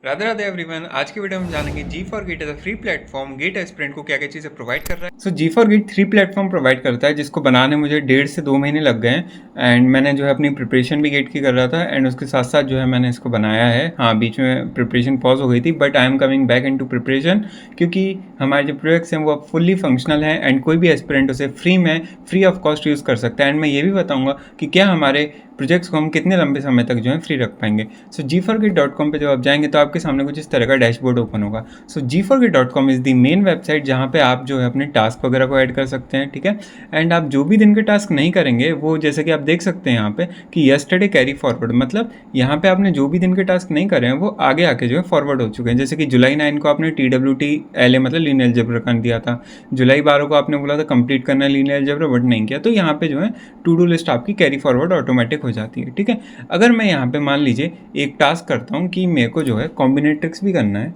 Radhe Radhe everyone. आज की video में जानेंगे G for GATE as a free platform GATE aspirant को क्या क्या चीज़ें प्रोवाइड कर रहा है। So G for GATE 3 platform provide करता है जिसको बनाने मुझे 1.5 से 2 महीने लग गए हैं। एंड मैंने जो है अपनी प्रिपरेशन भी गेट की कर रहा था एंड उसके साथ साथ जो है मैंने इसको बनाया है। हाँ, बीच में प्रिपरेशन पॉज हो गई थी but I am coming back in to preparation क्योंकि हमारे जो प्रोजेक्ट्स हैं वो अब फुल्ली फंक्शनल हैं एंड कोई भी एस्पिरेंट उसे फ्री ऑफ कॉस्ट यूज़ कर सकता है। एंड मैं ये भी बताऊँगा कि क्या हमारे प्रोजेक्ट्स को हम कितने लंबे समय तक जो है फ्री रख पाएंगे। सो G4Git.com पे जब आप जाएंगे तो आपके सामने कुछ इस तरह का डैशबोर्ड ओपन होगा। सो G4Git.com is the main website जहाँ पे आप जो है अपने टास्क वगैरह को ऐड कर सकते हैं, ठीक है। एंड आप जो भी दिन के टास्क नहीं करेंगे वो जैसे कि आप देख सकते हैं यहाँ पे कि यस्टरडे कैरी फॉरवर्ड, मतलब यहाँ पे आपने जो भी दिन के टास्क नहीं करे हैं वो आगे आके जो है फॉरवर्ड हो चुके हैं। जैसे कि जुलाई 9 को आपने TWT-LA मतलब लीनियर अलजेब्रा कर दिया था, जुलाई 12 को आपने बोला था कंप्लीट करना है लीनियर अलजेब्रा बट नहीं किया, तो यहाँ पे जो है टू डू लिस्ट आपकी कैरी फॉरवर्ड ऑटोमेटिक हो जाती है, ठीक है। अगर मैं यहाँ पे मान लीजिए एक टास्क करता हूँ कि मेरे को जो है कॉम्बिनेट्रिक्स भी करना है,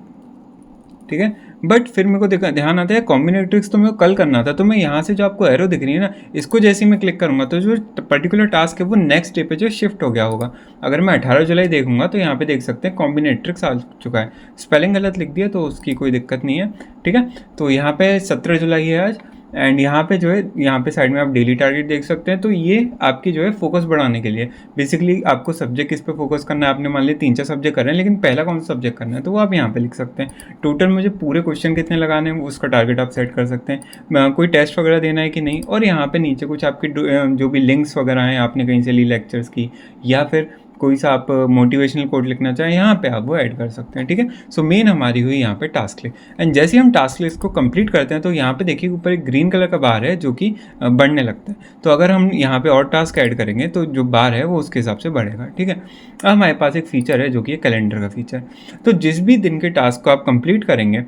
ठीक है, बट फिर मेरे को ध्यान आता है कॉम्बिनेट्रिक्स तो मेरे को कल करना था, तो मैं यहाँ से जो आपको एरो दिख रही है ना, इसको जैसे ही मैं क्लिक करूँगा तो जो पर्टिकुलर टास्क है वो नेक्स्ट डे पे जो शिफ्ट हो गया होगा। अगर मैं 18 जुलाई देखूंगा तो यहाँ पे देख सकते हैं कॉम्बिनेट्रिक्स आ चुका है। स्पेलिंग गलत लिख दिया तो उसकी कोई दिक्कत नहीं है, ठीक है। तो यहाँ पे 17 जुलाई है आज एंड यहाँ पे जो है यहाँ पे साइड में आप डेली टारगेट देख सकते हैं। तो ये आपकी जो है फोकस बढ़ाने के लिए बेसिकली आपको सब्जेक्ट किस पे फोकस करना है। आपने मान लिया 3-4 सब्जेक्ट कर रहे हैं लेकिन पहला कौन सा सब्जेक्ट करना है तो वो आप यहाँ पे लिख सकते हैं। टोटल मुझे पूरे क्वेश्चन कितने लगाने हैं उसका टारगेट आप सेट कर सकते हैं, कोई टेस्ट वगैरह देना है कि नहीं, और यहाँ पे नीचे कुछ आपके जो भी लिंक्स वगैरह हैं आपने कहीं से ली लेक्चर्स की या फिर कोई सा आप मोटिवेशनल कोड लिखना चाहें यहाँ पे आप वो ऐड कर सकते हैं, ठीक है। सो मेन हमारी हुई यहाँ पे टास्क लिस्ट एंड जैसे हम टास्क लिस्ट को कंप्लीट करते हैं तो यहाँ पे देखिए ऊपर एक ग्रीन कलर का बार है जो कि बढ़ने लगता है। तो अगर हम यहाँ पे और टास्क ऐड करेंगे तो जो बार है वो उसके हिसाब से बढ़ेगा, ठीक है। अब हमारे पास एक फीचर है जो कि कैलेंडर का फीचर। तो जिस भी दिन के टास्क को आप कंप्लीट करेंगे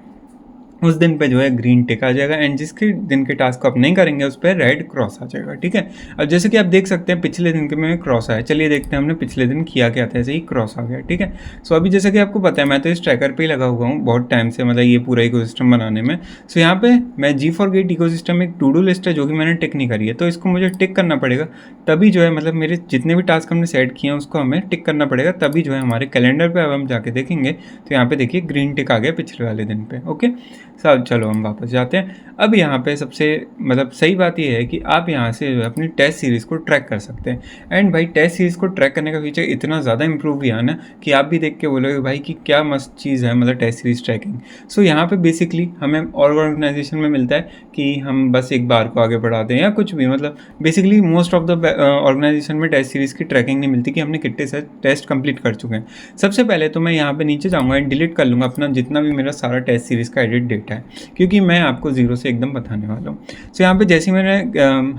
उस दिन पे जो है ग्रीन टिक आ जाएगा एंड जिसके दिन के टास्क को आप नहीं करेंगे उस पर रेड क्रॉस आ जाएगा, ठीक है। अब जैसे कि आप देख सकते हैं पिछले दिन के में क्रॉस आया, चलिए देखते हैं हमने पिछले दिन किया क्या था, ऐसे ही क्रॉस आ गया, ठीक है। सो अभी जैसे कि आपको पता है मैं तो इस ट्रैकर पे ही लगा हुआ हूँ बहुत टाइम से, मतलब ये पूरा इकोसिस्टम बनाने में। सो यहाँ पे मैं G4Git इकोसिस्टम एक टू डू लिस्ट है जो कि मैंने टिक नहीं करी है, तो इसको मुझे टिक करना पड़ेगा तभी जो है मतलब मेरे जितने भी टास्क हमने सेट किए हैं उसको हमें टिक करना पड़ेगा तभी जो है हमारे कैलेंडर पे अब हम जाके देखेंगे तो यहाँ पे देखिए ग्रीन टिक आ गया पिछले वाले दिन पे, ओके। सब चलो हम वापस जाते हैं। अब यहाँ पे सबसे मतलब सही बात ये है कि आप यहाँ से जो है अपनी टेस्ट सीरीज़ को ट्रैक कर सकते हैं एंड भाई टेस्ट सीरीज़ को ट्रैक करने का फीचर इतना ज़्यादा इंप्रूव किया ना कि आप भी देख के बोलोगे भाई कि क्या मस्त चीज़ है मतलब टेस्ट सीरीज़ ट्रैकिंग। सो यहाँ पे बेसिकली हमें और ऑर्गेनाइजेशन में मिलता है कि हम बस एक बार को आगे बढ़ाते हैं या कुछ भी, मतलब basically most of the organisation में टेस्ट सीरीज़ की ट्रैकिंग नहीं मिलती कि हमने कितने से टेस्ट कंप्लीट कर चुके हैं। सबसे पहले तो मैं यहाँ पे नीचे जाऊँगा एंड डिलीट कर लूँगा अपना जितना भी मेरा सारा टेस्ट सीरीज़ का एडिट डेटा है क्योंकि मैं आपको जीरो से एकदम बताने वाला हूँ। सो यहाँ पे जैसे ही मैंने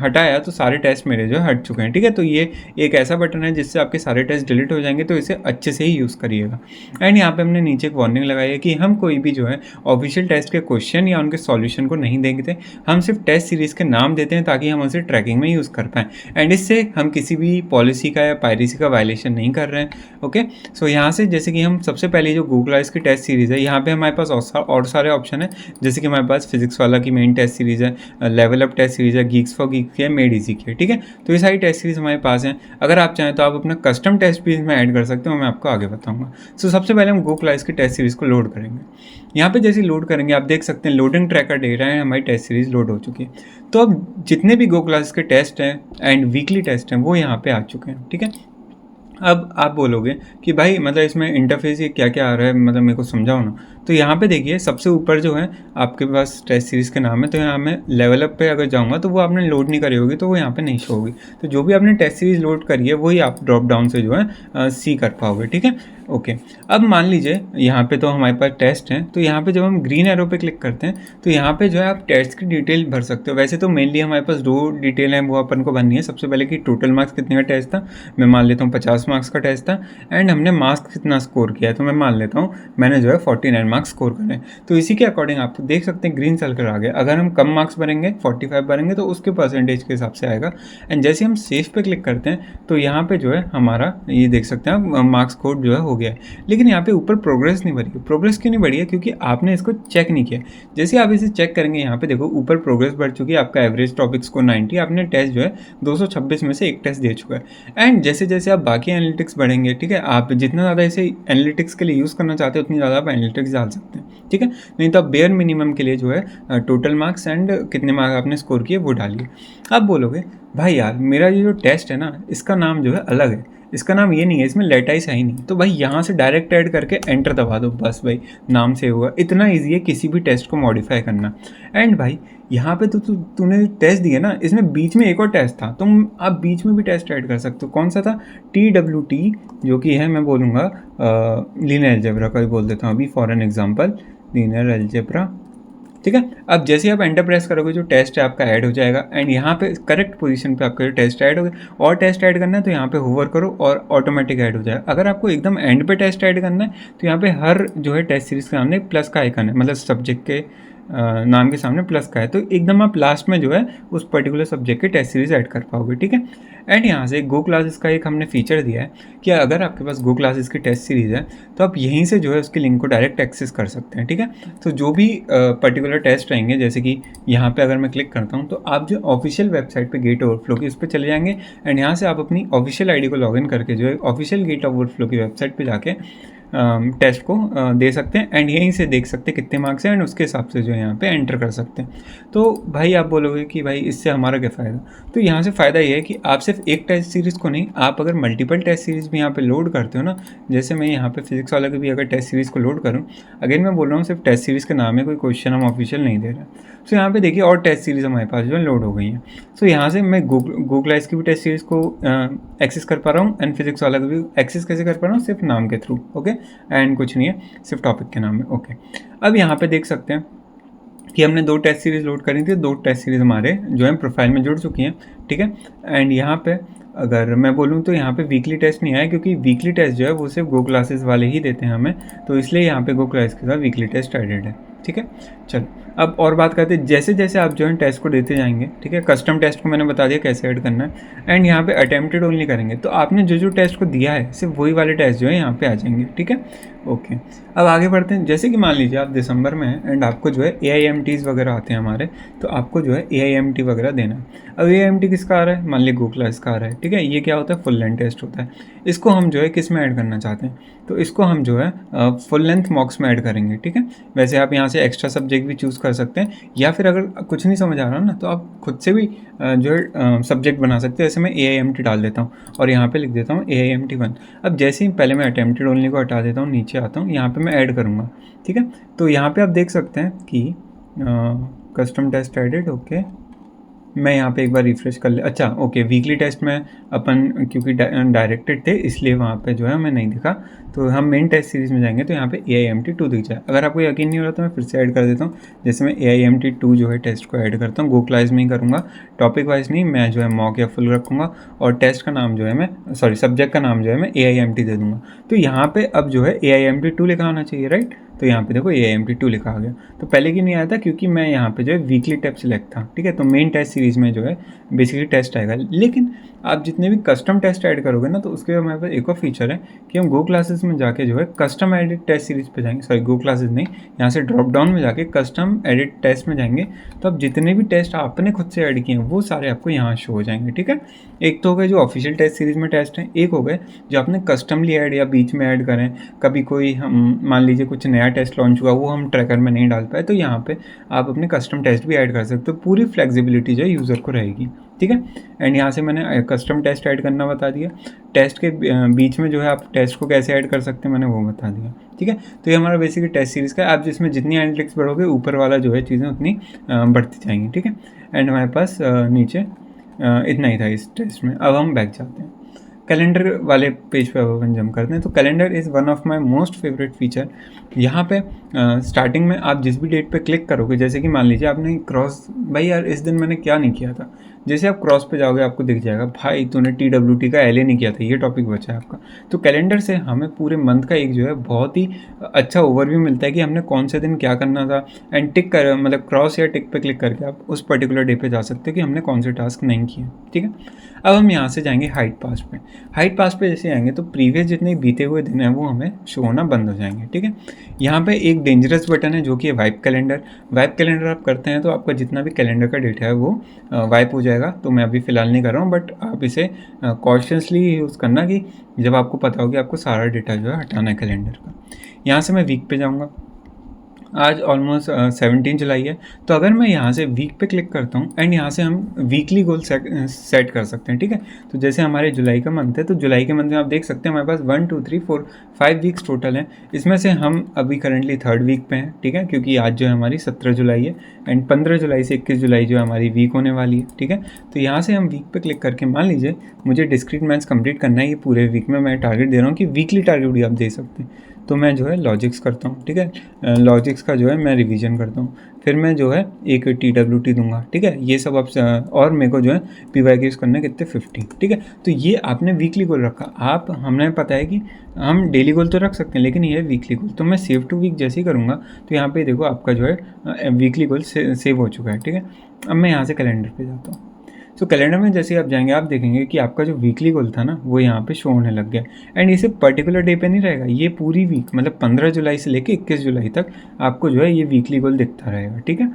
हटाया तो सारे टेस्ट मेरे जो हट चुके हैं, ठीक है। तो ये एक ऐसा बटन है जिससे आपके सारे टेस्ट डिलीट हो जाएंगे, तो इसे अच्छे से ही यूज़ करिएगा। एंड यहाँ पे हमने नीचे एक वार्निंग लगाई है कि हम कोई भी जो है ऑफिशियल टेस्ट के क्वेश्चन या उनके सॉल्यूशन को नहीं देखते, हम सिर्फ टेस्ट सीरीज़ के नाम देते हैं ताकि हम उसे ट्रैकिंग में यूज़ कर पाएँ एंड इससे हम किसी भी पॉलिसी का या पायरेसी का वायलेशन नहीं कर रहे हैं, ओके। सो यहाँ से जैसे कि हम सबसे पहले जो गूगल आइस की टेस्ट सीरीज़ है यहाँ पे हमारे पास और सारे ऑप्शन है, जैसे कि हमारे पास फिजिक्स वाला की मेन टेस्ट सीरीज़ है, लेवल अप टेस्ट सीरीज़ है, गीक्स फॉर गीक की है, मेड इजी की है, ठीक है। तो ये सारी टेस्ट सीरीज़ हमारे पास हैं। अगर आप चाहें तो आप अपना कस्टम टेस्ट भी इसमें ऐड कर सकते हो, मैं आपको आगे बताऊंगा। सो सबसे पहले हम गूगल आइस की टेस्ट सीरीज़ को लोड करेंगे। यहाँ पे जैसे लोड करेंगे आप देख सकते हैं लोडिंग ट्रैकर दे रहा है, हमारी टेस्ट सीरीज़ लोड हो चुकी है। तो अब जितने भी गो क्लासेस के टेस्ट हैं एंड वीकली टेस्ट हैं वो यहाँ पे आ चुके हैं, ठीक है। अब आप बोलोगे कि भाई मतलब इसमें इंटरफेस ये क्या क्या आ रहा है, मतलब मेरे को समझाओ ना। तो यहाँ पे देखिए सबसे ऊपर जो है आपके पास टेस्ट सीरीज़ के नाम है, तो यहाँ मैं लेवल अप पे अगर जाऊँगा तो वो आपने लोड नहीं करी होगी तो वो यहाँ पे नहीं शो होगी। तो जो भी आपने टेस्ट सीरीज़ लोड करी है वही आप ड्रॉप डाउन से जो है सी कर पाओगे, ठीक है, ओके। अब मान लीजिए यहाँ पे तो हमारे पास टेस्ट हैं, तो यहाँ पे जब हम ग्रीन एरो पे क्लिक करते हैं तो यहाँ पे जो है आप टेस्ट की डिटेल भर सकते हो। वैसे तो मेनली हमारे पास 2 डिटेल हैं वो अपन को भरनी है। सबसे पहले कि टोटल मार्क्स कितने का टेस्ट था, मैं मान लेता हूँ 50 मार्क्स का टेस्ट था एंड हमने मार्क्स कितना स्कोर किया है, तो मैं मान लेता हूँ मैंने जो है 49 मार्क्स स्कोर करें। तो इसी के अकॉर्डिंग आप देख सकते हैं ग्रीन सर्कल आ गया। अगर हम कम मार्क्स भरेंगे 45 भरेंगे तो उसके परसेंटेज के हिसाब से आएगा एंड जैसे हम सेव पे क्लिक करते हैं तो यहाँ पे जो है हमारा ये देख सकते हैं मार्क्स कोड जो है हो गया है, लेकिन यहाँ पे ऊपर प्रोग्रेस नहीं बढ़ी है। प्रोग्रेस क्यों नहीं बढ़ी है? क्योंकि आपने इसको चेक नहीं किया। जैसे आप इसे चेक करेंगे यहाँ पे देखो ऊपर प्रोग्रेस बढ़ चुकी है, आपका एवरेज टॉपिक स्कोर 90, आपने टेस्ट जो है 226 में से एक टेस्ट दे चुका है। एंड जैसे जैसे आप बाकी एनालिटिक्स बढ़ेंगे, ठीक है, आप जितना ज़्यादा इसे एनालिटिक्स के लिए यूज़ करना चाहते हैं उतनी ज़्यादा आप एनालिटिक्स डाल सकते हैं, ठीक है। नहीं तो आप बेयर मिनिमम के लिए जो है टोटल मार्क्स एंड कितने मार्क्स आपने स्कोर किए वो डालिए। आप बोलोगे भाई यार मेरा ये जो टेस्ट है ना इसका नाम जो है अलग है, इसका नाम ये नहीं है, इसमें लेटाइस है ही नहीं, तो भाई यहाँ से डायरेक्ट ऐड करके एंटर दबा दो, बस भाई नाम से होगा। इतना ईजी है किसी भी टेस्ट को मॉडिफाई करना। एंड भाई यहाँ पे तो तूने टेस्ट दिया ना, इसमें बीच में एक और टेस्ट था, तुम आप बीच में भी टेस्ट ऐड कर सकते हो। कौन सा था? TWT, जो कि है, मैं बोलूँगा लीनियर अलजेब्रा का ही बोल देता हूँ अभी for an example, linear algebra, ठीक है। अब जैसे आप एंटर प्रेस करोगे जो टेस्ट है आपका ऐड हो जाएगा एंड यहाँ पे करेक्ट पोजीशन पे आपका जो टेस्ट ऐड हो गया। और टेस्ट ऐड करना है तो यहाँ पे होवर करो और ऑटोमेटिक ऐड हो जाएगा। अगर आपको एकदम एंड पे टेस्ट ऐड करना है तो यहाँ पे हर जो है टेस्ट सीरीज के सामने प्लस का आइकन है, मतलब सब्जेक्ट के नाम के सामने प्लस का है, तो एकदम आप लास्ट में जो है उस पर्टिकुलर सब्जेक्ट के टेस्ट सीरीज ऐड कर पाओगे, ठीक है। एंड यहाँ से गो क्लासेस का एक हमने फीचर दिया है कि अगर आपके पास गो क्लासेस की टेस्ट सीरीज़ है तो आप यहीं से जो है उसके लिंक को डायरेक्ट एक्सेस कर सकते हैं, ठीक है। तो जो भी पर्टिकुलर टेस्ट रहेंगे, जैसे कि यहाँ पे अगर मैं क्लिक करता हूँ तो आप जो ऑफिशियल वेबसाइट पे गेट ओवरफ्लो की उस पर चले जाएंगे एंड यहाँ से आप अपनी ऑफिशियल आईडी को लॉगिन करके जो है ऑफिशियल गेट ओवरफ्लो की वेबसाइट पे जाके टेस्ट को दे सकते हैं एंड यहीं से देख सकते हैं कितने मार्क्स हैं एंड उसके हिसाब से जो है यहाँ पे एंटर कर सकते हैं। तो भाई आप बोलोगे कि भाई इससे हमारा क्या फ़ायदा? तो यहाँ से फ़ायदा ये है कि आप सिर्फ एक टेस्ट सीरीज़ को नहीं, आप अगर मल्टीपल टेस्ट सीरीज़ भी यहाँ पे लोड करते हो ना, जैसे मैं यहाँ पे फिजिक्स वाला की भी अगर टेस्ट सीरीज़ को लोड करूँ, अगेन मैं बोल रहा हूँ सिर्फ टेस्ट सीरीज़ के नाम है, कोई क्वेश्चन हम ऑफिशियल नहीं दे रहे हैं। सो यहाँ पे देखिए और टेस्ट सीरीज़ हमारे पास जो है लोड हो गई हैं। सो यहाँ से मैं गूगल की भी टेस्ट सीरीज़ को एक्सेस कर पा रहा हूँ एंड फिजिक्स वाला का भी एक्सेस कैसे कर पा रहा हूँ? सिर्फ नाम के थ्रू, ओके, एंड कुछ नहीं है, सिर्फ टॉपिक के नाम में, ओके। अब यहाँ पे देख सकते हैं कि हमने 2 टेस्ट सीरीज़ लोड करी थी, 2 टेस्ट सीरीज़ हमारे जो है प्रोफाइल में जुड़ चुकी हैं, ठीक है। एंड यहाँ पे अगर मैं बोलूँ तो यहाँ पे वीकली टेस्ट नहीं आया, क्योंकि वीकली टेस्ट जो है वो सिर्फ गो क्लासेस वाले ही देते हैं हमें, तो इसलिए यहाँ पे गो क्लास के साथ वीकली टेस्ट एडेड है, ठीक है। चलो अब और बात करते हैं, जैसे जैसे आप जो है टेस्ट को देते जाएंगे, ठीक है। कस्टम टेस्ट को मैंने बता दिया कैसे ऐड करना है एंड यहाँ पे अटेम्प्टेड ओनली करेंगे तो आपने जो जो टेस्ट को दिया है सिर्फ वही वाले टेस्ट जो है यहाँ पे आ जाएंगे, ठीक है, ओके। अब आगे बढ़ते हैं। जैसे कि मान लीजिए आप दिसंबर में हैं एंड आपको जो है AIMTs वगैरह आते हैं हमारे, तो आपको जो है AIMT वगैरह देना है। अब AIMT किसका आ रहा है? मान लीजिए गो क्लास का आ रहा है, ठीक है। ये क्या होता है? फुल लेंथ टेस्ट होता है। इसको हम जो है किस में ऐड करना चाहते हैं? तो इसको हम जो है फुल लेंथ मॉक्स में ऐड करेंगे, ठीक है। वैसे आप यहाँ से एक्स्ट्रा सब्जेक्ट भी चूज़ कर सकते हैं, या फिर अगर कुछ नहीं समझ आ रहा ना तो आप खुद से भी जो है सब्जेक्ट बना सकते हैं। जैसे मैं AIMT डाल देता हूँ और यहाँ पे लिख देता हूँ AIMT 1। अब जैसे ही पहले मैं अटेम्प्टेड ओनली को हटा देता हूँ, नीचे आता हूँ, यहाँ पे मैं ऐड करूँगा, ठीक है। तो यहाँ पे आप देख सकते हैं कि कस्टम टेस्ट एडेड, ओके। मैं यहाँ पे एक बार रिफ्रेश कर ले, अच्छा ओके, वीकली टेस्ट में अपन क्योंकि डायरेक्टेड थे इसलिए वहाँ पे जो है मैं नहीं दिखा, तो हम मेन टेस्ट सीरीज़ में जाएंगे तो यहाँ पे AIMT 2 दिख जाए। अगर आपको यकीन नहीं हो रहा तो मैं फिर से ऐड कर देता हूँ। जैसे मैं AIMT 2 जो है टेस्ट को ऐड करता हूँ, गो क्लास में ही करूँगा, टॉपिक वाइज नहीं, मैं जो है मॉक या फुल रखूँगा और टेस्ट का नाम जो है मैं सब्जेक्ट का नाम जो है मैं AIMT दे दूँगा। तो यहाँ पर अब जो है AIMT 2 लिखा होना चाहिए, राइट। तो यहाँ पे देखो AIMT 2 लिखा आ गया, तो पहले की नहीं आया था क्योंकि मैं यहाँ पे जो है वीकली टेस्ट सिलेक्ट था, ठीक है। तो मेन टेस्ट सीरीज़ में जो है बेसिकली टेस्ट आएगा, लेकिन आप जितने भी कस्टम टेस्ट ऐड करोगे ना तो उसके बाद हमारे पास एक और फीचर है कि हम गो क्लासेस में जाके जो है कस्टम एडिट टेस्ट सीरीज़ पे जाएंगे, सॉरी गो क्लासेस नहीं, यहाँ से ड्रॉप डाउन में जाके कस्टम एडिट टेस्ट में जाएंगे, तो अब जितने भी टेस्ट आपने खुद से ऐड किए हैं वो सारे आपको यहाँ शो हो जाएंगे, ठीक है। एक तो हो गए जो ऑफिशियल टेस्ट सीरीज़ में टेस्ट हैं, एक हो गए जो आपने कस्टमली ऐड या बीच में ऐड करें, कभी कोई हम मान लीजिए कुछ नया टेस्ट लॉन्च हुआ वो हम ट्रैकर में नहीं डाल पाए, तो यहाँ पे आप अपने कस्टम टेस्ट भी ऐड कर सकते हो, पूरी फ्लेक्सिबिलिटी जो है यूज़र को रहेगी, ठीक है। एंड यहाँ से मैंने कस्टम टेस्ट ऐड करना बता दिया, टेस्ट के बीच में जो है आप टेस्ट को कैसे ऐड कर सकते हैं मैंने वो बता दिया, ठीक है। तो ये हमारा बेसिकली टेस्ट सीरीज़ का है। आप जिसमें जितनी एनालिटिक्स बढ़ोगे ऊपर वाला जो है चीज़ें उतनी बढ़ती जाएंगी, ठीक है। एंड हमारे पास नीचे इतना ही था इस टेस्ट में। अब हम बैक जाते हैं, कैलेंडर वाले पेज पे अपन जम करते हैं। तो calendar is one of my most favourite feature. यहाँ पे स्टार्टिंग में आप जिस भी डेट पे क्लिक करोगे, जैसे कि मान लीजिए आपने क्रॉस, भाई यार इस दिन मैंने क्या नहीं किया था, जैसे आप क्रॉस पे जाओगे आपको दिख जाएगा भाई तूने TWT का LA नहीं किया था, ये टॉपिक बचा है आपका। तो कैलेंडर से हमें पूरे मंथ का एक जो है बहुत ही अच्छा ओवरव्यू मिलता है कि हमने कौन से दिन क्या करना था, एंड टिक कर मतलब क्रॉस या टिक पे क्लिक करके आप उस पर्टिकुलर डे पे जा सकते हो कि हमने कौन से टास्क नहीं किए, ठीक है। अब हम यहाँ से जाएंगे हाइड पास्ट पे। हाइट पास पे जैसे आएंगे तो प्रीवियस जितने बीते हुए दिन हैं वो हमें शो होना बंद हो जाएंगे। ठीक है, यहाँ पे एक डेंजरस बटन है जो कि है वाइप कैलेंडर। वाइप कैलेंडर आप करते हैं तो आपका जितना भी कैलेंडर का डेटा है वो वाइप हो जाएगा। तो मैं अभी फ़िलहाल नहीं कर रहा हूँ, बट आप इसे कॉन्शियसली यूज़ करना कि जब आपको पता हो कि आपको सारा डेटा जो है हटाना है कैलेंडर का। यहाँ से मैं वीक पे जाऊँगा। आज ऑलमोस्ट 17 जुलाई है, तो अगर मैं यहाँ से वीक पे क्लिक करता हूँ एंड यहाँ से हम वीकली गोल सेट कर सकते हैं। ठीक है, तो जैसे हमारे जुलाई का मंथ है तो जुलाई के मंथ में आप देख सकते हैं हमारे पास 1 2 3 4 5 वीक्स टोटल हैं। इसमें से हम अभी करंटली 3rd वीक पे हैं। ठीक है, क्योंकि आज जो है हमारी 17 जुलाई है एंड 15 जुलाई से 21 जुलाई जो है हमारी वीक होने वाली है। ठीक है, तो यहाँ से हम वीक पे क्लिक करके मान लीजिए मुझे डिस्क्रीट मैथ्स कंप्लीट करना है। ये पूरे वीक में मैं टारगेट दे रहा हूँ कि वीकली टारगेट भी आप दे सकते हैं। तो मैं जो है लॉजिक्स करता हूँ। ठीक है, लॉजिक्स का जो है मैं रिवीजन करता हूँ, फिर मैं जो है एक TWT दूंगा। ठीक है, ये सब आप और मेरे को जो है PYQs करने कितने 50। ठीक है, तो ये आपने वीकली गोल रखा। आप हमें पता है कि हम डेली गोल तो रख सकते हैं लेकिन ये वीकली गोल, तो मैं सेव टू वीक जैसे ही करूँगा तो यहाँ पे देखो आपका जो है वीकली गोल सेव हो चुका है। ठीक है, अब मैं यहाँ से कैलेंडर पे जाता हूँ। तो कैलेंडर में जैसे आप जाएंगे आप देखेंगे कि आपका जो वीकली गोल था ना वो यहाँ पे शो होने लग गया। एंड इसे पर्टिकुलर डे पे नहीं रहेगा, ये पूरी वीक मतलब 15 जुलाई से लेके 21 जुलाई तक आपको जो है ये वीकली गोल दिखता रहेगा। ठीक है,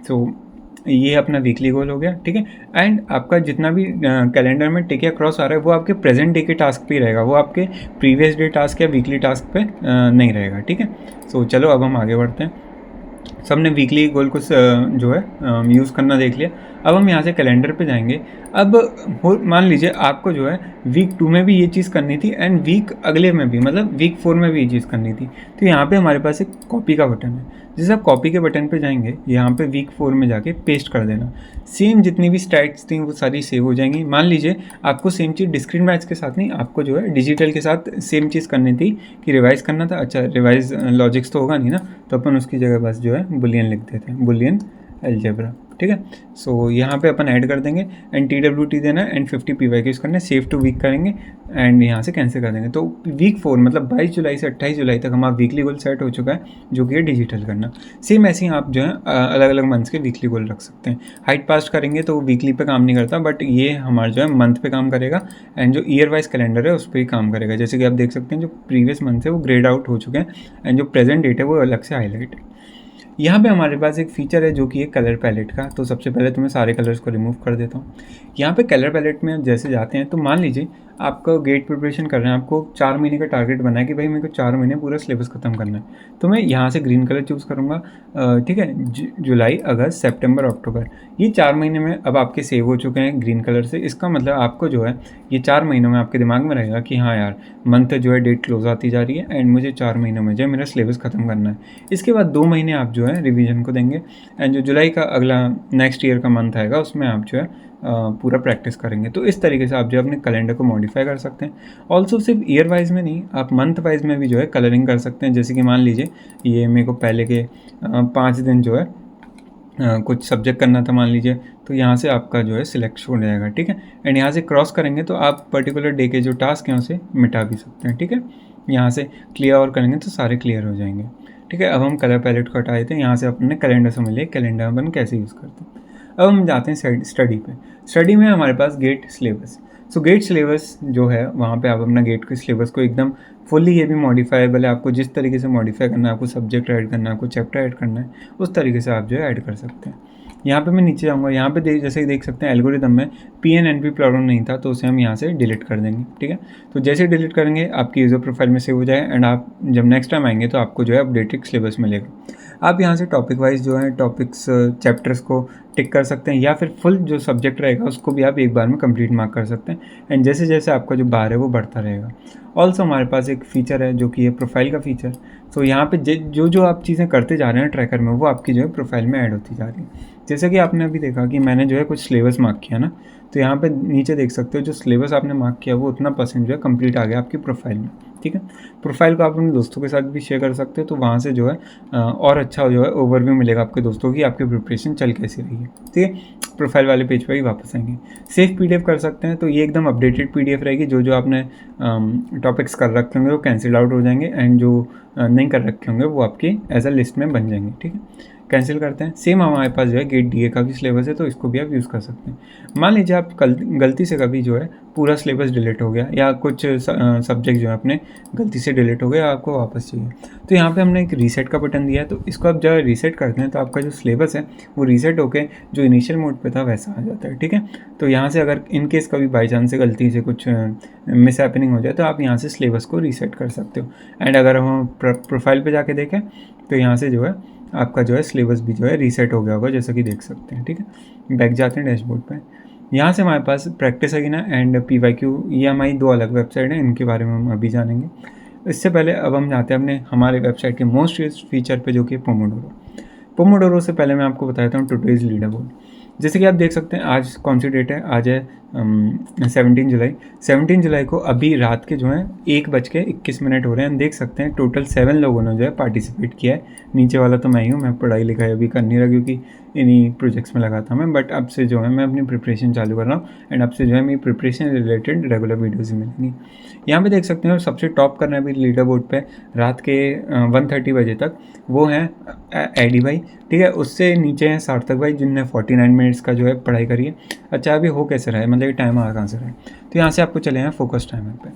तो ये अपना वीकली गोल हो गया। ठीक है, एंड आपका जितना भी कैलेंडर में टिक या क्रॉस आ रहा है वो आपके प्रेजेंट डे के टास्क पे ही रहेगा, वो आपके प्रीवियस डे टास्क या वीकली टास्क पे नहीं रहेगा। ठीक है, सो चलो अब हम आगे बढ़ते हैं। सबने वीकली गोल को जो है यूज़ करना देख लिया। अब हम यहाँ से कैलेंडर पे जाएंगे। अब मान लीजिए आपको जो है वीक 2 में भी ये चीज़ करनी थी एंड वीक अगले में भी मतलब वीक 4 में भी ये चीज़ करनी थी। तो यहाँ पे हमारे पास एक कॉपी का बटन है। जैसे आप कॉपी के बटन पे जाएंगे यहाँ पे वीक 4 में जाके पेस्ट कर देना। सेम जितनी भी स्टैट्स थी वो सारी सेव हो जाएंगी। मान लीजिए आपको सेम चीज़ डिस्क्रीट मैथ्स के साथ नहीं, आपको जो है डिजिटल के साथ सेम चीज़ करनी थी कि रिवाइज़ करना था। अच्छा, रिवाइज लॉजिक्स तो होगा नहीं ना, तो अपन उसकी जगह बस जो है बुलियन लिख देते हैं, बुलियन अलजेब्रा। ठीक है, सो यहाँ पे अपन ऐड कर देंगे एंड TWT देना है एंड 50 PYQs करना है, सेव टू वीक करेंगे एंड यहाँ से कैंसिल कर देंगे। तो वीक 4 मतलब 22 जुलाई से 28 जुलाई तक हमारा वीकली गोल सेट हो चुका है जो कि है डिजिटल करना। सेम ऐसे ही आप जो है अलग अलग मंथ्स के वीकली गोल रख सकते हैं। हाइट पास्ट करेंगे तो वीकली पे काम नहीं करता, बट ये हमारा जो है मंथ पे काम करेगा एंड जो ईयर वाइज कैलेंडर है उस पर ही काम करेगा। जैसे कि आप देख सकते हैं जो प्रीवियस मंथ है वो ग्रेड आउट हो चुके हैं एंड जो प्रेजेंट डेट है वो अलग से हाईलाइट है। यहाँ पे हमारे पास एक फीचर है जो कि है कलर पैलेट का। तो सबसे पहले तो मैं सारे कलर्स को रिमूव कर देता हूँ। यहाँ पे कलर पैलेट में जैसे जाते हैं तो मान लीजिए आपका गेट प्रिपरेशन कर रहे हैं, आपको 4 महीने का टारगेट बना है कि भाई मेरे को 4 महीने पूरा सिलेबस खत्म करना है। तो मैं यहाँ से ग्रीन कलर चूज़ करूँगा। ठीक है, जुलाई, अगस्त, सितंबर, अक्टूबर, ये 4 महीने में अब आपके सेव हो चुके हैं ग्रीन कलर से। इसका मतलब आपको जो है ये 4 महीनों में आपके दिमाग में रहेगा कि हाँ यार मंथ जो है डेट क्लोज आती जा रही है एंड मुझे 4 महीनों में जो है मेरा सिलेबस ख़त्म करना है। इसके बाद 2 महीने आप जो है रिवीजन को देंगे एंड जो जुलाई का अगला नेक्स्ट ईयर का मंथ आएगा उसमें आप जो है पूरा प्रैक्टिस करेंगे। तो इस तरीके से आप जो है अपने कैलेंडर को मॉडिफाई कर सकते हैं। ऑल्सो सिर्फ ईयर वाइज में नहीं, आप मंथ वाइज में भी जो है कलरिंग कर सकते हैं। जैसे कि मान लीजिए ये मेरे को पहले के 5 दिन जो है कुछ सब्जेक्ट करना था मान लीजिए, तो यहाँ से आपका जो है सिलेक्ट हो जाएगा। ठीक है, एंड यहाँ से क्रॉस करेंगे तो आप पर्टिकुलर डे के जो टास्क हैं उसे मिटा भी सकते हैं। ठीक है, यहाँ से क्लियर और करेंगे तो सारे क्लियर हो जाएंगे। ठीक है, अब हम कलर पैलेट को हटा देते हैं। यहाँ से अपने कैलेंडर समझ लिए कैलेंडर अपन कैसे यूज़ करते हैं। अब हम जाते हैं स्टडी पे। स्टडी में हमारे पास GATE syllabus. So GATE syllabus जो है वहाँ पे आप अपना गेट के सिलेबस को एकदम फुल्ली, ये भी मॉडिफाइबल है, आपको जिस तरीके से मॉडिफाई करना है, आपको सब्जेक्ट ऐड करना है, आपको चैप्टर ऐड करना है, उस तरीके से आप जो है ऐड कर सकते हैं। यहाँ पे मैं नीचे जाऊँगा, यहाँ पे जैसे देख सकते हैं एल्गोरिदम में PNNP प्रॉब्लम नहीं था तो उसे हम यहाँ से डिलीट कर देंगे। ठीक है, तो जैसे डिलीट करेंगे आपकी यूज़र प्रोफाइल में सेव हो जाए एंड आप जब नेक्स्ट टाइम आएंगे तो आपको जो है अपडेटेड सिलेबस मिलेगा। आप यहाँ से टॉपिक वाइज जो है टॉपिक्स चैप्टर्स को टिक कर सकते हैं या फिर फुल जो सब्जेक्ट रहेगा उसको भी आप एक बार में कंप्लीट मार्क कर सकते हैं एंड जैसे जैसे आपका जो बार है वो बढ़ता रहेगा। ऑल्सो हमारे पास एक फ़ीचर है जो कि है प्रोफाइल का फ़ीचर। सो यहाँ पे जो आप चीज़ें करते जा रहे हैं ट्रैकर में वो आपकी जो है प्रोफाइल में ऐड होती जा रही है। जैसे कि आपने अभी देखा कि मैंने जो है कुछ सिलेबस मार्क किया ना, तो यहाँ पे नीचे देख सकते हो जो सिलेबस आपने मार्क किया वो उतना परसेंट जो है कंप्लीट आ गया आपकी प्रोफाइल में। ठीक है, प्रोफाइल को आप अपने दोस्तों के साथ भी शेयर कर सकते हो तो वहाँ से जो है और अच्छा जो है ओवरव्यू मिलेगा आपके दोस्तों की आपकी प्रिपरेशन चल कैसी रही है। ठीक है, प्रोफाइल वाले पेज पर ही वापस आएंगे। सेव PDF कर सकते हैं, तो ये एकदम अपडेटेड PDF रहेगी। जो आपने टॉपिक्स कर रखे होंगे वो कैंसिल आउट हो जाएंगे, एंड जो नहीं कर रखे होंगे वो आपकी एज अ लिस्ट में बन जाएंगे। ठीक है, कैंसिल करते हैं। सेम हमारे पास जो है गेट DA का भी सिलेबस है, तो इसको भी आप यूज़ कर सकते हैं। मान लीजिए आप गलती से कभी जो है पूरा सिलेबस डिलीट हो गया, या कुछ सब्जेक्ट जो है अपने गलती से डिलीट हो गया, आपको वापस चाहिए, तो यहाँ पे हमने एक रीसेट का बटन दिया है। तो इसको आप जब रीसेट करते हैं तो आपका जो सिलेबस है वो रीसेट होकर जो इनिशियल मोड पे था वैसा आ जाता है। ठीक है, तो यहाँ से अगर इन केस कभी बाई चांस से गलती से कुछ मिस हैपनिंग हो जाए तो आप यहाँ से सिलेबस को रीसेट कर सकते हो। एंड अगर हम प्रोफाइल पे जाके देखें तो यहाँ से जो है आपका जो है सिलेबस भी जो है रीसेट हो गया होगा, जैसा कि देख सकते हैं। ठीक है, बैक जाते हैं डैशबोर्ड पे। यहाँ से हमारे पास प्रैक्टिस अरेना एंड PYQ, ये हमारी 2 अलग वेबसाइट हैं, इनके बारे में हम अभी जानेंगे। इससे पहले अब हम जाते हैं अपने हमारे वेबसाइट के मोस्ट यूज्ड फीचर पे, जो कि पोमोडोरो से पहले मैं आपको बताता हूँ टुडेज लीडर बोर्ड। जैसे कि आप देख सकते हैं आज कौन सी डेट है, आज है 17 जुलाई। 17 जुलाई को अभी रात के जो है 1:21 हो रहे हैं। हम देख सकते हैं टोटल 7 लोगों ने जो है पार्टिसिपेट किया है। नीचे वाला तो मैं ही हूँ, मैं पढ़ाई लिखाई अभी कर नहीं रहा क्योंकि इन्हीं प्रोजेक्ट्स में लगा था मैं, बट अब से जो है मैं अपनी प्रिपरेशन चालू कर रहा हूँ, एंड अब से जो है मेरी प्रिपरेशन रिलेटेड रेगुलर वीडियोज़ मिलेंगी। यहाँ पे देख सकते हैं सबसे टॉप करना है अभी लीडर बोर्ड पे रात के 1:30 बजे तक, वो हैं एडी भाई। ठीक है, उससे नीचे हैं सार्थक भाई, जिनने 49 मिनट्स का जो है पढ़ाई करी है। अच्छा, अभी हो कैसे रहा है, मतलब टाइम आ कहाँ से रहा है, तो यहाँ से आपको चले हैं फोकस टाइमर पे।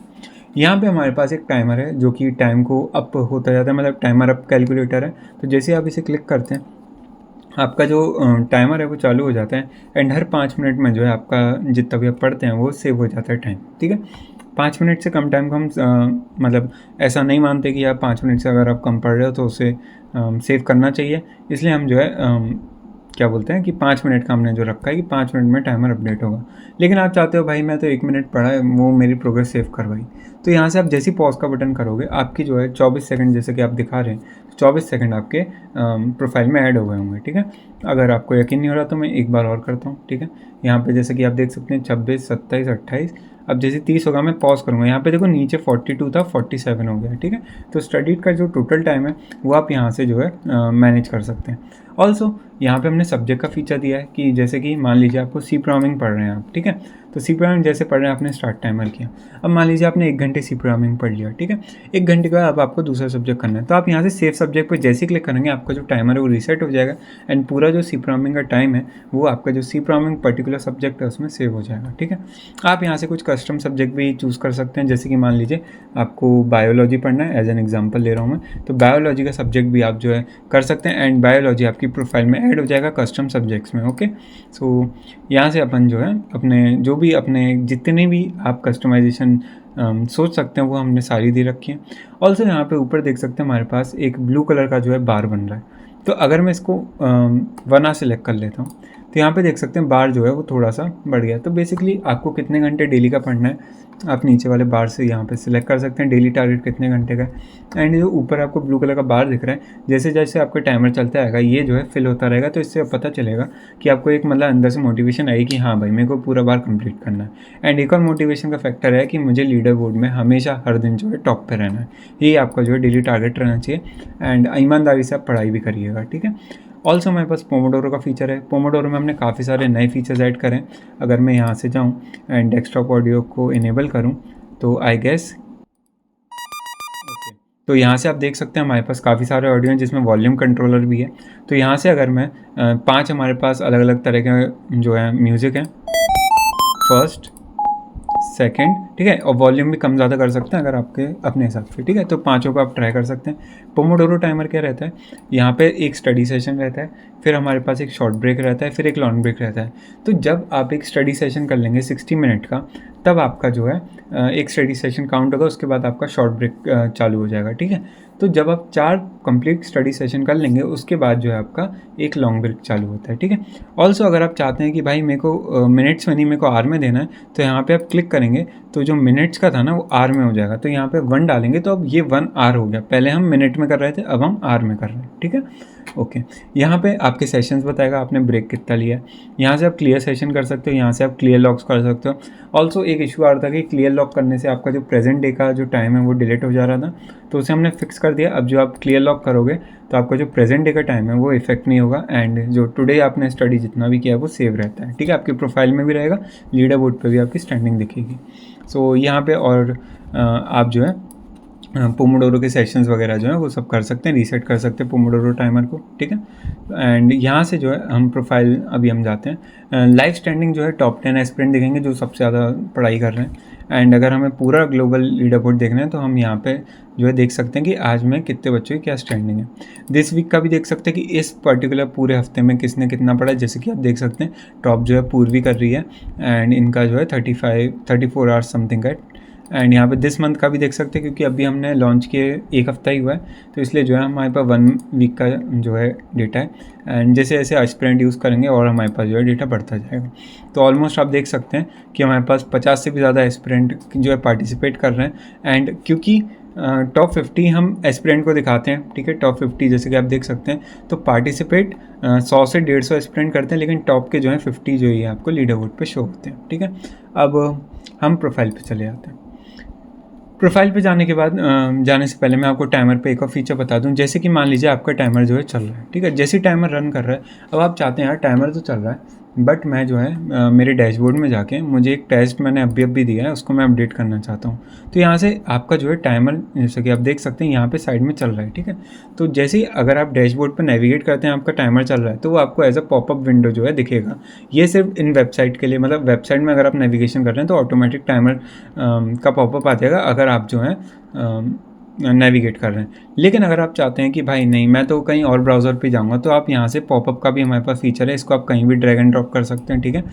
यहाँ पे हमारे पास एक टाइमर है जो कि टाइम को अप होता जाता है, मतलब टाइमर अप कैलकुलेटर है। तो जैसे आप इसे क्लिक करते हैं आपका जो टाइमर है वो चालू हो जाता है, एंड हर 5 मिनट में जो है आपका जितना भी आप पढ़ते हैं वो सेव हो जाता है टाइम। ठीक है, 5 मिनट से कम टाइम को हम मतलब ऐसा नहीं मानते कि आप 5 मिनट से अगर आप कम पढ़ रहे हो तो उसे सेव करना चाहिए। इसलिए हम जो है क्या बोलते हैं कि 5 मिनट का हमने जो रखा है कि 5 मिनट में टाइमर अपडेट होगा। लेकिन आप चाहते हो भाई मैं तो 1 मिनट पढ़ा है, वो मेरी प्रोग्रेस सेव करवाई, तो यहाँ से आप जैसे ही पॉज का बटन करोगे आपकी जो है 24 सेकंड जैसे कि आप दिखा रहे हैं, 24 सेकंड आपके प्रोफाइल में ऐड हो गए होंगे। ठीक है, अगर आपको यकीन नहीं हो रहा तो मैं एक बार और करता हूँ। ठीक है, यहाँ पे जैसे कि आप देख सकते हैं 26, 27, 28, अब जैसे 30 होगा मैं पॉज करूँगा, यहाँ पे देखो नीचे 42 था 47 हो गया। ठीक है, तो स्टडी का जो टोटल टाइम है वो आप यहाँ से जो है मैनेज कर सकते हैं। ऑल्सो यहाँ पे हमने सब्जेक्ट का फीचर दिया है कि जैसे कि मान लीजिए आपको सी प्रोग्रामिंग पढ़ रहे हैं आप। ठीक है, तो सी प्रोग्रामिंग जैसे पढ़ रहे हैं आपने स्टार्ट टाइमर किया। अब मान लीजिए आपने 1 घंटे सी प्रोग्रामिंग पढ़ लिया। ठीक है, 1 घंटे के बाद अब आपको दूसरा सब्जेक्ट करना है, तो आप यहाँ से सेव सब्जेक्ट पर जैसे ही क्लिक करेंगे आपका जो टाइमर है वो रीसेट हो जाएगा, एंड पूरा जो सी प्रोग्रामिंग का टाइम है वो आपका जो सी प्रोग्रामिंग पर्टिकुलर सब्जेक्ट है उसमें सेव हो जाएगा। ठीक है, आप यहाँ से कुछ कस्टम सब्जेक्ट भी चूज़ कर सकते हैं, जैसे कि मान लीजिए आपको बायोलॉजी पढ़ना है, एज एन एग्जाम्पल ले रहा हूँ मैं, तो बायोलॉजी का सब्जेक्ट भी आप जो है कर सकते हैं, एंड बायोलॉजी आपकी प्रोफाइल में ऐड हो जाएगा कस्टम सब्जेक्ट्स में। ओके, सो यहाँ से अपन जो है अपने जो भी अपने जितने भी आप कस्टमाइजेशन सोच सकते हैं वो हमने सारी दे रखी है। ऑल्सो यहाँ पे ऊपर देख सकते हैं हमारे पास एक ब्लू कलर का जो है बार बन रहा है, तो अगर मैं इसको 1 सेलेक्ट कर लेता हूँ तो यहाँ पे देख सकते हैं बार जो है वो थोड़ा सा बढ़ गया। तो बेसिकली आपको कितने घंटे डेली का पढ़ना है आप नीचे वाले बार से यहाँ पे सिलेक्ट कर सकते हैं, डेली टारगेट कितने घंटे का है। एंड जो ऊपर आपको ब्लू कलर का बार दिख रहा है, जैसे जैसे आपका टाइमर चलता आएगा ये जो है फिल होता रहेगा, तो इससे पता चलेगा कि आपको एक मतलब अंदर से मोटिवेशन आएगी कि हाँ भाई मेरे को पूरा बार कंप्लीट करना है। एंड एक और मोटिवेशन का फैक्टर है कि मुझे लीडर बोर्ड में हमेशा हर दिन जो है टॉप पे रहना है, ये आपका जो है डेली टारगेट रहना चाहिए, एंड ईमानदारी से आप पढ़ाई भी करिएगा। ठीक है, ऑल्सो हमारे पास पोमोडोरो का फीचर है। पोमोडोरो में हमने काफ़ी सारे नए फीचर्स ऐड करें। अगर मैं यहाँ से जाऊँ एंड डेस्कटॉप ऑडियो को इनेबल करूँ तो आई गेस ओके, तो यहाँ से आप देख सकते हैं हमारे पास काफ़ी सारे ऑडियो हैं जिसमें वॉल्यूम कंट्रोलर भी है। तो यहाँ से अगर मैं 5 हमारे पास अलग अलग तरह के जो है म्यूज़िक हैं, फर्स्ट, सेकंड, ठीक है, और वॉल्यूम भी कम ज़्यादा कर सकते हैं अगर आपके अपने हिसाब से। ठीक है, तो 5 को आप ट्राई कर सकते हैं। पोमोडोरो टाइमर क्या रहता है, यहाँ पे एक स्टडी सेशन रहता है, फिर हमारे पास एक शॉर्ट ब्रेक रहता है, फिर एक लॉन्ग ब्रेक रहता है। तो जब आप एक स्टडी सेशन कर लेंगे 60 मिनट का, तब आपका जो है एक स्टडी सेशन काउंट होगा, उसके बाद आपका शॉर्ट ब्रेक चालू हो जाएगा। ठीक है, तो जब आप 4 कंप्लीट स्टडी सेशन कर लेंगे उसके बाद जो है आपका एक लॉन्ग ब्रेक चालू होता है। ठीक है, ऑल्सो अगर आप चाहते हैं कि भाई मेरे को मिनट्स में नहीं मेरे को आर में देना है, तो यहाँ पे आप क्लिक करेंगे तो जो मिनट्स का था ना वो आर में हो जाएगा। तो यहाँ पे 1 डालेंगे तो अब ये 1 आर हो गया, पहले हम मिनट में कर रहे थे अब हम आर में कर रहे हैं। ठीक है। ओके, यहाँ पे आपके सेशंस बताएगा आपने ब्रेक कितना लिया है। यहाँ से आप क्लियर सेशन कर सकते हो, यहाँ से आप क्लियर लॉक्स कर सकते हो। ऑल्सो एक इशू आ रहा था कि क्लियर लॉक करने से आपका जो प्रेजेंट डे का जो टाइम है वो डिलीट हो जा रहा था, तो उसे हमने फिक्स कर दिया। अब जो आप क्लियर लॉक करोगे तो आपका जो प्रेजेंट डे का टाइम है वो इफेक्ट नहीं होगा, एंड जो टुडे आपने स्टडी जितना भी किया है वो सेव रहता है, ठीक है। आपकी प्रोफाइल में भी रहेगा, लीडर बोर्ड पर भी आपकी स्टैंडिंग दिखेगी। सो यहाँ पे और आप जो है पोमोडोरो के सेशंस वगैरह जो है वो सब कर सकते हैं, रीसेट कर सकते हैं पोमोडोरो टाइमर को, ठीक है। एंड यहाँ से जो है हम प्रोफाइल अभी हम जाते हैं, लाइव स्टैंडिंग जो है टॉप 10 एस्पिरेंट दिखेंगे जो सबसे ज़्यादा पढ़ाई कर रहे हैं। एंड अगर हमें पूरा ग्लोबल लीडर बोर्ड देखना है तो हम यहाँ पे जो है देख सकते हैं कि आज में कितने बच्चों की क्या स्टैंडिंग है। दिस वीक का भी देख सकते हैं कि इस पर्टिकुलर पूरे हफ्ते में किसने कितना पढ़ा है। जैसे कि आप देख सकते हैं टॉप जो है पूर्वी कर रही है, एंड इनका जो है 34 आवर्स समथिंग है। एंड यहाँ पे दिस मंथ का भी देख सकते हैं, क्योंकि अभी हमने लॉन्च किए एक हफ्ता ही हुआ है, तो इसलिए जो है हमारे पास 1 वीक का जो है डेटा है। एंड जैसे जैसे एस्पिरेंट यूज़ करेंगे और हमारे पास जो है डेटा बढ़ता जाएगा। तो ऑलमोस्ट आप देख सकते हैं कि हमारे पास 50 से भी ज़्यादा एस्पिरेंट जो है पार्टिसिपेट कर रहे हैं। एंड क्योंकि टॉप 50 हम एस्पिरेंट को दिखाते हैं, ठीक है, टॉप 50 जैसे कि आप देख सकते हैं, तो पार्टिसिपेट 100 से 150 एस्पिरेंट करते हैं, लेकिन टॉप के जो है 50 जो है आपको लीडर बोर्ड पे शो होते हैं, ठीक है। अब हम प्रोफाइल पे चले जाते हैं। प्रोफाइल पे जाने के बाद जाने से पहले मैं आपको टाइमर पे एक और फीचर बता दूं। जैसे कि मान लीजिए आपका टाइमर जो है चल रहा है, ठीक है, जैसे टाइमर रन कर रहा है, अब आप चाहते हैं यार टाइमर तो चल रहा है बट मैं जो है मेरे डैशबोर्ड में जाके मुझे एक टेस्ट मैंने अभी दिया है उसको मैं अपडेट करना चाहता हूँ। तो यहाँ से आपका जो है टाइमर जैसे कि आप देख सकते हैं यहाँ पे साइड में चल रहा है, ठीक है। तो जैसे ही अगर आप डैशबोर्ड पर नेविगेट करते हैं आपका टाइमर चल रहा है तो वो आपको एज अ पॉपअप विंडो जो है दिखेगा। ये सिर्फ इन वेबसाइट के लिए, मतलब वेबसाइट में अगर आप नेविगेशन कर रहे हैं तो ऑटोमेटिक टाइमर का पॉपअप आ जाएगा अगर आप जो है नेविगेट कर रहे हैं। लेकिन अगर आप चाहते हैं कि भाई नहीं मैं तो कहीं और ब्राउज़र पे जाऊंगा, तो आप यहाँ से पॉपअप का भी हमारे पास फीचर है, इसको आप कहीं भी ड्रैग एंड ड्रॉप कर सकते हैं, ठीक है।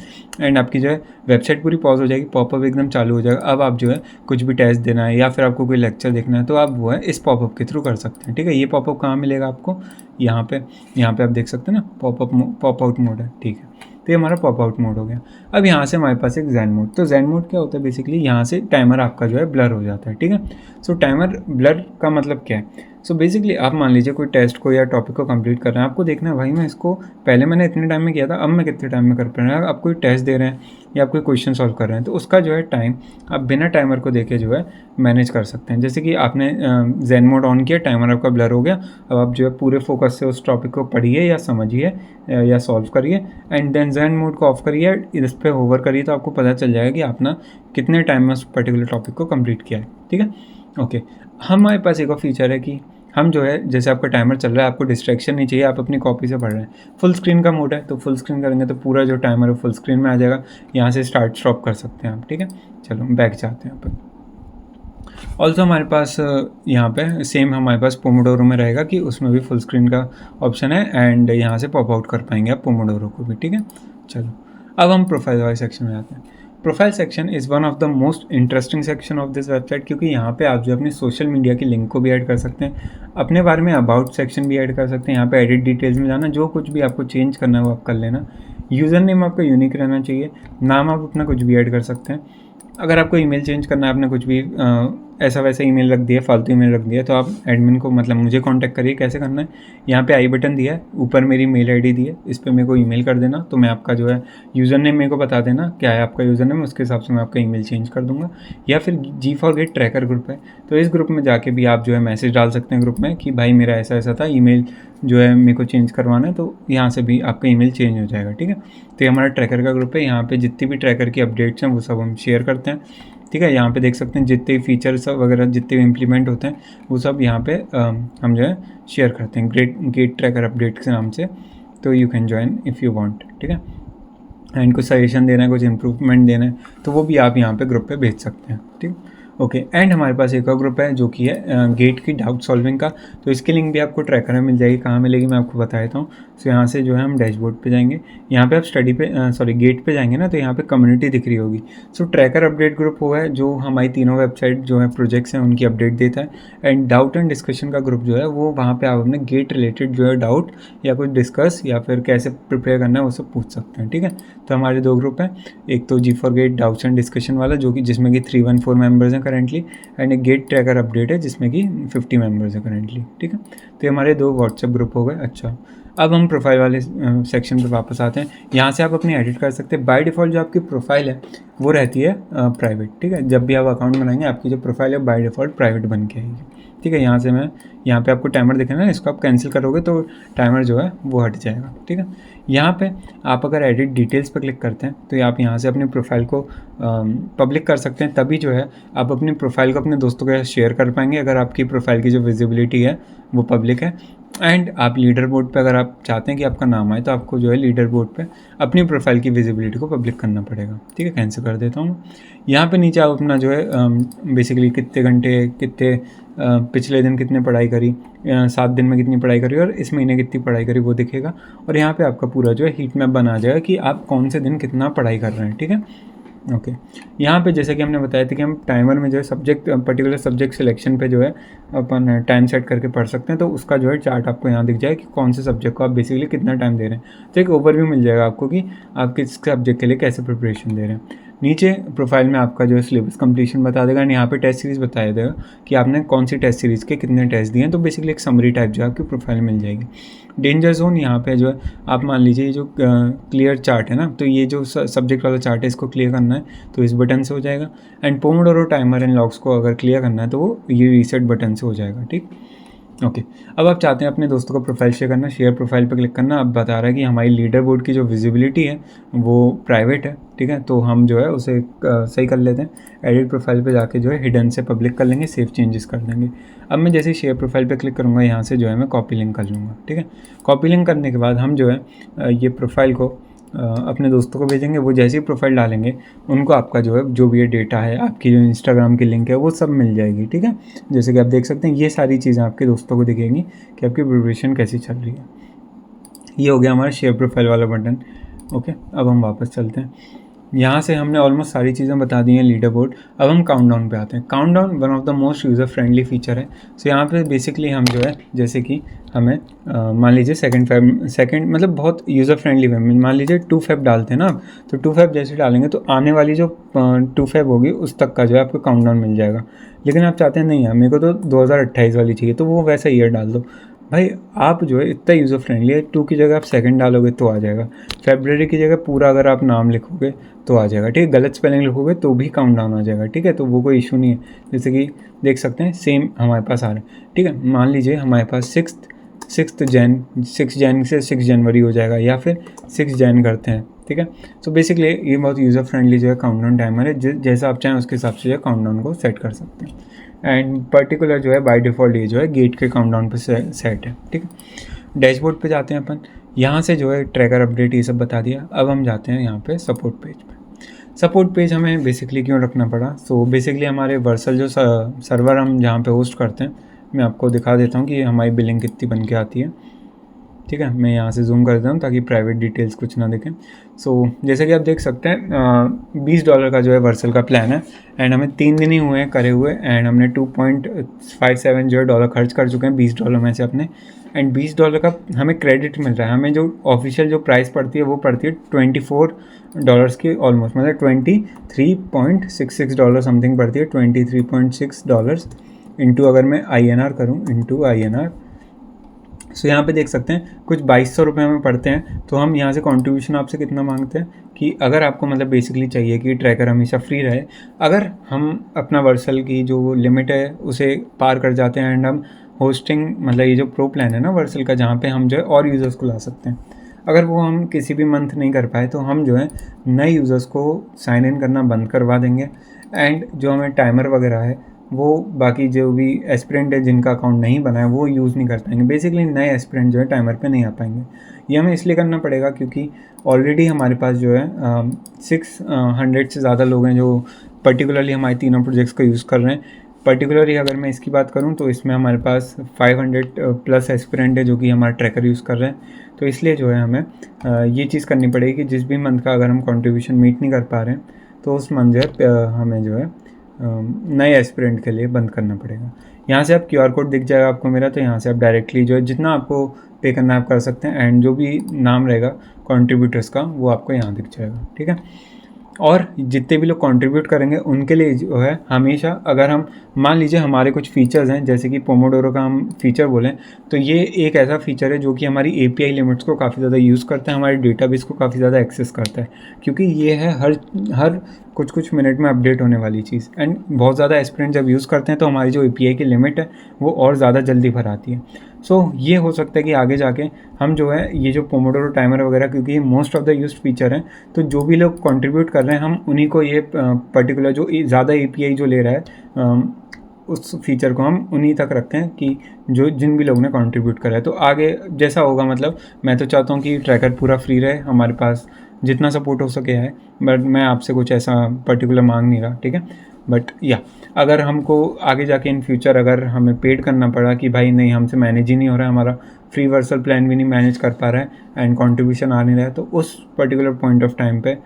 एंड आपकी जो है वेबसाइट पूरी पॉज हो जाएगी, पॉपअप एकदम चालू हो जाएगा। अब आप जो है कुछ भी टेस्ट देना है या फिर आपको कोई लेक्चर देखना है तो आप वो है इस पॉपअप के थ्रू कर सकते हैं, ठीक है। ये पॉपअप कहाँ मिलेगा आपको, यहाँ पे आप देख सकते हैं ना, पॉप आउट मोड है, ठीक है। तो ये हमारा पॉप आउट मोड हो गया। अब यहाँ से हमारे पास एक जैन मोड, तो जैन मोड क्या होता है बेसिकली, यहाँ से टाइमर आपका जो है ब्लर हो जाता है, ठीक है। सो टाइमर ब्लर का मतलब क्या है, सो बेसिकली आप मान लीजिए कोई टेस्ट को या टॉपिक को कंप्लीट कर रहे हैं, आपको देखना है भाई मैं इसको पहले मैंने इतने टाइम में किया था, अब मैं कितने टाइम में कर पा रहा हूँ। आप कोई टेस्ट दे रहे हैं या आप कोई क्वेश्चन सॉल्व कर रहे हैं तो उसका जो है टाइम आप बिना टाइमर को देखे जो है मैनेज कर सकते हैं। जैसे कि आपने जैन मोड ऑन किया, टाइमर आपका ब्लर हो गया, अब आप जो है पूरे फोकस से उस टॉपिक को पढ़िए या समझिए या सॉल्व करिए, एंड देन जैन मोड को ऑफ करिए, इस पर होवर करिए तो आपको पता चल जाएगा कि आपने कितने टाइम में उस पर्टिकुलर टॉपिक को कंप्लीट किया है, ठीक है। ओके, हमारे पास एक और फीचर है कि हम जो है जैसे आपका टाइमर चल रहा है आपको डिस्ट्रैक्शन नहीं चाहिए, आप अपनी कॉपी से पढ़ रहे हैं, फुल स्क्रीन का मोड है तो फुल स्क्रीन करेंगे तो पूरा जो टाइमर है फुल स्क्रीन में आ जाएगा। यहाँ से स्टार्ट स्टॉप कर सकते हैं आप, ठीक है। चलो बैक जाते हैं यहाँ पर। ऑल्सो हमारे पास यहाँ पे सेम हमारे पास पोमोडोरो में रहेगा कि उसमें भी फुल स्क्रीन का ऑप्शन है, एंड यहाँ से पॉप आउट कर पाएंगे आप पोमोडोरो को भी, ठीक है। चलो अब हम प्रोफाइल वाले सेक्शन में आते हैं। Profile section is one of the most interesting section of this website, क्योंकि यहाँ पे आप जो अपनी सोशल मीडिया की लिंक को भी ऐड कर सकते हैं, अपने बारे में अबाउट सेक्शन भी ऐड कर सकते हैं। यहाँ पे एडिट डिटेल्स में जाना, जो कुछ भी आपको चेंज करना है वो आप कर लेना। यूज़र नेम आपका यूनिक रहना चाहिए, नाम आप अपना कुछ भी ऐड कर सकते हैं। अगर आपको ईमेल चेंज करना है, आपने कुछ भी ऐसा वैसा ईमेल रख दिया, फालतू ईमेल रख दिया, तो आप एडमिन को मतलब मुझे कांटेक्ट करिए। कैसे करना है, यहाँ पे आई बटन दिया है, ऊपर मेरी मेल आईडी दी है, इस पर मेरे को ईमेल कर देना, तो मैं आपका जो है यूज़र नेम मेरे को बता देना क्या है आपका यूज़र नेम, उसके हिसाब से मैं आपका ईमेल चेंज कर दूँगा। या फिर G4Gate ट्रैकर ग्रुप है, तो इस ग्रुप में जाके भी आप जो है मैसेज डाल सकते हैं ग्रुप में कि भाई मेरा ऐसा ऐसा था, ईमेल जो है मेरे को चेंज करवाना है, तो यहाँ से भी आपका ईमेल चेंज हो जाएगा, ठीक है। तो ये हमारा ट्रैकर का ग्रुप है, यहाँ पे जितनी भी ट्रैकर की अपडेट्स हैं वो सब हम शेयर करते हैं, ठीक है। यहाँ पे देख सकते हैं जितने फीचर्स वगैरह जितने भी इम्प्लीमेंट होते हैं वो सब यहाँ पे हम जो है शेयर करते हैं गेट ट्रैकर अपडेट के नाम से। तो you can join if you want, ठीक है। एंड कुछ सजेशन देना है, कुछ इम्प्रूवमेंट देना है तो वो भी आप यहाँ पे ग्रुप पे भेज सकते हैं, ठीक। ओके, एंड हमारे पास एक और ग्रुप है जो कि है गेट की डाउट सॉल्विंग का, तो इसकी लिंक भी आपको ट्रैकर में मिल जाएगी। कहाँ मिलेगी मैं आपको बता देता हूँ। सो यहाँ से जो है हम डैशबोर्ड पे जाएंगे, यहाँ पे आप स्टडी पे गेट पे जाएंगे ना, तो यहाँ पे कम्युनिटी दिख रही होगी। सो ट्रैकर अपडेट ग्रुप वो है जो हमारी तीनों वेबसाइट जो है प्रोजेक्ट्स हैं उनकी अपडेट देता है। एंड डाउट एंड डिस्कशन का ग्रुप जो है वो वहाँ पर आप अपने गेट रिलेटेड जो है डाउट या कुछ डिस्कस या फिर कैसे प्रिपेयर करना है वो सब पूछ सकते हैं, ठीक है। तो हमारे दो ग्रुप हैं, एक तो G4Gate डाउट्स एंड डिस्कशन वाला जो कि जिसमें कि 314 मेंबर्स हैं करेंटली, एंड एक गेट ट्रैकर अपडेट है जिसमें कि 50 मेंबर्स है करेंटली, ठीक है। तो ये हमारे 2 व्हाट्सएप ग्रुप हो गए। अच्छा, अब हम प्रोफाइल वाले सेक्शन पे वापस आते हैं। यहाँ से आप अपनी एडिट कर सकते हैं। बाय डिफ़ॉल्ट जो आपकी प्रोफाइल है वो रहती है प्राइवेट, ठीक है। जब भी आप अकाउंट बनाएंगे आपकी जो प्रोफाइल है बाय डिफ़ॉल्ट प्राइवेट बन के आएगी, ठीक है। यहाँ से मैं यहाँ पे आपको टाइमर दिख रहा है ना, इसको आप कैंसिल करोगे तो टाइमर जो है वो हट जाएगा, ठीक है। यहाँ पे आप अगर एडिट डिटेल्स पर क्लिक करते हैं तो आप यहाँ से अपनी प्रोफाइल को पब्लिक कर सकते हैं, तभी जो है आप अपनी प्रोफाइल को अपने दोस्तों के साथ शेयर कर पाएंगे अगर आपकी प्रोफाइल की जो विजिबिलिटी है वो पब्लिक है। एंड आप लीडर बोर्ड पर अगर आप चाहते हैं कि आपका नाम आए तो आपको जो है लीडर बोर्ड पर अपनी प्रोफाइल की विजिबिलिटी को पब्लिक करना पड़ेगा, ठीक है। कैंसिल कर देता हूँ। यहाँ पे नीचे आप अपना जो है बेसिकली कितने घंटे, कितने पिछले दिन कितने पढ़ाई करी, 7 दिन में कितनी पढ़ाई करी और इस महीने कितनी पढ़ाई करी वो दिखेगा। और यहाँ पे आपका पूरा जो है हीट मैप बना जाएगा कि आप कौन से दिन कितना पढ़ाई कर रहे हैं, ठीक है। ओके, यहाँ पे जैसे कि हमने बताया था कि हम टाइमर में जो है सब्जेक्ट पर्टिकुलर सब्जेक्ट सिलेक्शन पे जो है अपन टाइम सेट करके पढ़ सकते हैं। तो उसका जो है चार्ट आपको यहाँ दिख जाए कि कौन से सब्जेक्ट को आप बेसिकली कितना टाइम दे रहे हैं। तो एक ओवरव्यू मिल जाएगा आपको कि आप किस सब्जेक्ट के लिए कैसे प्रिपरेशन दे रहे हैं। नीचे प्रोफाइल में आपका जो है सिलेबस कंप्लीशन बता देगा एंड यहाँ पे टेस्ट सीरीज़ बताया देगा कि आपने कौन सी टेस्ट सीरीज़ के कितने टेस्ट दिए हैं। तो बेसिकली एक समरी टाइप जो है आपकी प्रोफाइल मिल जाएगी। डेंजर जोन यहाँ पे जो है आप मान लीजिए ये जो क्लियर चार्ट है ना, तो ये जो सब्जेक्ट वाला चार्ट है इसको क्लियर करना है तो इस बटन से हो जाएगा। And Pomodoro timer and logs को अगर क्लियर करना है तो वो ये रीसेट बटन से हो जाएगा, ठीक। ओके, अब आप चाहते हैं अपने दोस्तों को प्रोफाइल शेयर करना, शेयर प्रोफाइल पर क्लिक करना। अब बता रहा है कि हमारी लीडर बोर्ड की जो विजिबिलिटी है वो प्राइवेट है, ठीक है। तो हम जो है उसे सही कर लेते हैं। एडिट प्रोफाइल पे जाके जो है हिडन से पब्लिक कर लेंगे, सेव चेंजेस कर देंगे। अब मैं जैसे शेयर प्रोफाइल पे क्लिक करूँगा यहाँ से जो है मैं कॉपी लिंक कर लूँगा, ठीक है। कॉपी लिंक करने के बाद हम जो है ये प्रोफाइल को अपने दोस्तों को भेजेंगे। वो जैसे ही प्रोफाइल डालेंगे उनको आपका जो है जो भी ये डेटा है, आपकी जो इंस्टाग्राम की लिंक है वो सब मिल जाएगी, ठीक है। जैसे कि आप देख सकते हैं ये सारी चीज़ें आपके दोस्तों को दिखेंगी कि आपकी प्रिपरेशन कैसी चल रही है। ये हो गया हमारा शेयर प्रोफाइल वाला बटन। ओके, अब हम वापस चलते हैं। यहाँ से हमने ऑलमोस्ट सारी चीज़ें बता दी हैं लीडर बोर्ड। अब हम काउंटडाउन पे आते हैं। Countdown one of the most user friendly feature है। सो यहाँ पे बेसिकली हम जो है जैसे कि हमें मान लीजिए सेकंड मतलब बहुत यूज़र फ्रेंडली वे में मान लीजिए 2 Feb डालते हैं ना आप, तो 2 Feb जैसे डालेंगे तो आने वाली जो 2 Feb होगी उस तक का जो है आपको काउंटडाउन मिल जाएगा। लेकिन आप चाहते हैं नहीं यार मेरे को तो 2028 वाली चाहिए, तो वो वैसा ईयर डाल दो। भाई आप जो है इतना यूज़र फ्रेंडली है, 2 की जगह आप सेकंड डालोगे तो आ जाएगा। फेब्रुअरी की जगह पूरा अगर आप नाम लिखोगे तो आ जाएगा, ठीक है। गलत स्पेलिंग लिखोगे तो भी काउंट डाउन आ जाएगा, ठीक है। तो वो कोई इशू नहीं है। जैसे कि देख सकते हैं सेम हमारे पास आ रहा है, ठीक है। मान लीजिए हमारे पास 6 जैन से 6 जनवरी हो जाएगा या फिर 6 जैन करते हैं, ठीक है। तो बेसिकली ये बहुत यूज़र फ्रेंडली जो है काउंटडाउन टाइमर है। जैसा आप चाहें उसके हिसाब से जो है काउंटडाउन को सेट कर सकते हैं। एंड पर्टिकुलर जो है बाय डिफ़ॉल्ट ये जो है गेट के काउंटडाउन पे सेट है, ठीक है। डैशबोर्ड पे जाते हैं अपन। यहाँ से जो है ट्रैकर अपडेट ये सब बता दिया। अब हम जाते हैं यहाँ पे सपोर्ट पेज पे। सपोर्ट पेज हमें बेसिकली क्यों रखना पड़ा? सो बेसिकली हमारे वर्सल जो सर्वर हम जहाँ पे होस्ट करते हैं, मैं आपको दिखा देता हूँ कि हमारी बिलिंग कितनी बन के आती है, ठीक है। मैं यहाँ से जूम कर देता हूँ ताकि प्राइवेट डिटेल्स कुछ ना दिखें। सो जैसे कि आप देख सकते हैं $20 का जो है वर्सल का प्लान है एंड हमें 3 दिन ही हुए हैं करे हुए एंड हमने 2.57 जो है डॉलर खर्च कर चुके हैं $20 में से अपने। एंड $20 का हमें क्रेडिट मिल रहा है। हमें जो ऑफिशियल जो प्राइस पड़ती है वो पड़ती है $24 की ऑलमोस्ट, मतलब $23.66 समथिंग पड़ती है। $23.6 इंटू अगर मैं INR करूँ इंटू INR, सो यहाँ पे देख सकते हैं कुछ 2200 रुपये में पड़ते हैं। तो हम यहाँ से कंट्रीब्यूशन आपसे कितना मांगते हैं कि अगर आपको मतलब बेसिकली चाहिए कि ट्रैकर हमेशा फ्री रहे, अगर हम अपना वर्सल की जो लिमिट है उसे पार कर जाते हैं एंड हम होस्टिंग मतलब ये जो प्रो प्लान है ना वर्सल का, जहाँ पे हम जो है और यूज़र्स को ला सकते हैं, अगर वो हम किसी भी मंथ नहीं कर पाए तो हम जो है नए यूज़र्स को साइन इन करना बंद करवा देंगे। एंड जो हमें टाइमर वगैरह है वो बाकी जो भी एस्पिरेंट है जिनका अकाउंट नहीं बना है वो यूज़ नहीं कर पाएंगे। बेसिकली नए एस्पिरेंट जो है टाइमर पे नहीं आ पाएंगे। ये हमें इसलिए करना पड़ेगा क्योंकि ऑलरेडी हमारे पास जो है 600 से ज़्यादा लोग हैं जो पर्टिकुलरली हमारे तीनों प्रोजेक्ट्स का यूज़ कर रहे हैं। पर्टिकुलरली अगर मैं इसकी बात करूं तो इसमें हमारे पास 500 प्लस एस्पिरेंट है जो कि हमारा ट्रैकर यूज़ कर रहे हैं। तो इसलिए जो है हमें ये चीज़ करनी पड़ेगी कि जिस भी मंथ का अगर हम कंट्रीब्यूशन मीट नहीं कर पा रहे हैं तो उस मंथ जो है हमें जो है नए एस्पिरेंट के लिए बंद करना पड़ेगा। यहाँ से आप QR कोड दिख जाएगा आपको मेरा, तो यहाँ से आप डायरेक्टली जो है जितना आपको पे करना है आप कर सकते हैं एंड जो भी नाम रहेगा कंट्रीब्यूटर्स का वो आपको यहाँ दिख जाएगा, ठीक है। और जितने भी लोग कंट्रीब्यूट करेंगे उनके लिए जो है हमेशा, अगर हम मान लीजिए हमारे कुछ फीचर्स हैं जैसे कि पोमोडोरो का हम फीचर बोलें, तो ये एक ऐसा फीचर है जो कि हमारी API लिमिट्स को काफ़ी ज़्यादा यूज़ करता है, हमारे डेटाबेस को काफ़ी ज़्यादा एक्सेस करता है, क्योंकि ये है हर कुछ मिनट में अपडेट होने वाली चीज़। एंड बहुत ज़्यादा एस्पिरेंट जब यूज़ करते हैं तो हमारी जो API की लिमिट है वो और ज़्यादा जल्दी भर आती है। सो ये हो सकता है कि आगे जाके हम जो है ये जो पोमोडोरो टाइमर वगैरह, क्योंकि ये most of the used feature हैं, तो जो भी लोग कंट्रीब्यूट कर रहे हैं हम उन्हीं को ये पर्टिकुलर जो ज़्यादा API जो ले रहा है उस फीचर को हम उन्हीं तक रखते हैं कि जो जिन भी लोगों ने कंट्रीब्यूट करा है। तो आगे जैसा होगा, मतलब मैं तो चाहता हूँ कि ट्रैकर पूरा फ्री रहे, हमारे पास जितना सपोर्ट हो सके है, बट मैं आपसे कुछ ऐसा पर्टिकुलर मांग नहीं रहा, ठीक है। बट या अगर हमको आगे जाके इन फ्यूचर अगर हमें पेड करना पड़ा कि भाई नहीं हमसे मैनेज ही नहीं हो रहा है, हमारा फ्री वर्सल प्लान भी नहीं मैनेज कर पा रहा है एंड कंट्रीब्यूशन आ नहीं रहा है, तो उस पर्टिकुलर पॉइंट ऑफ टाइम पे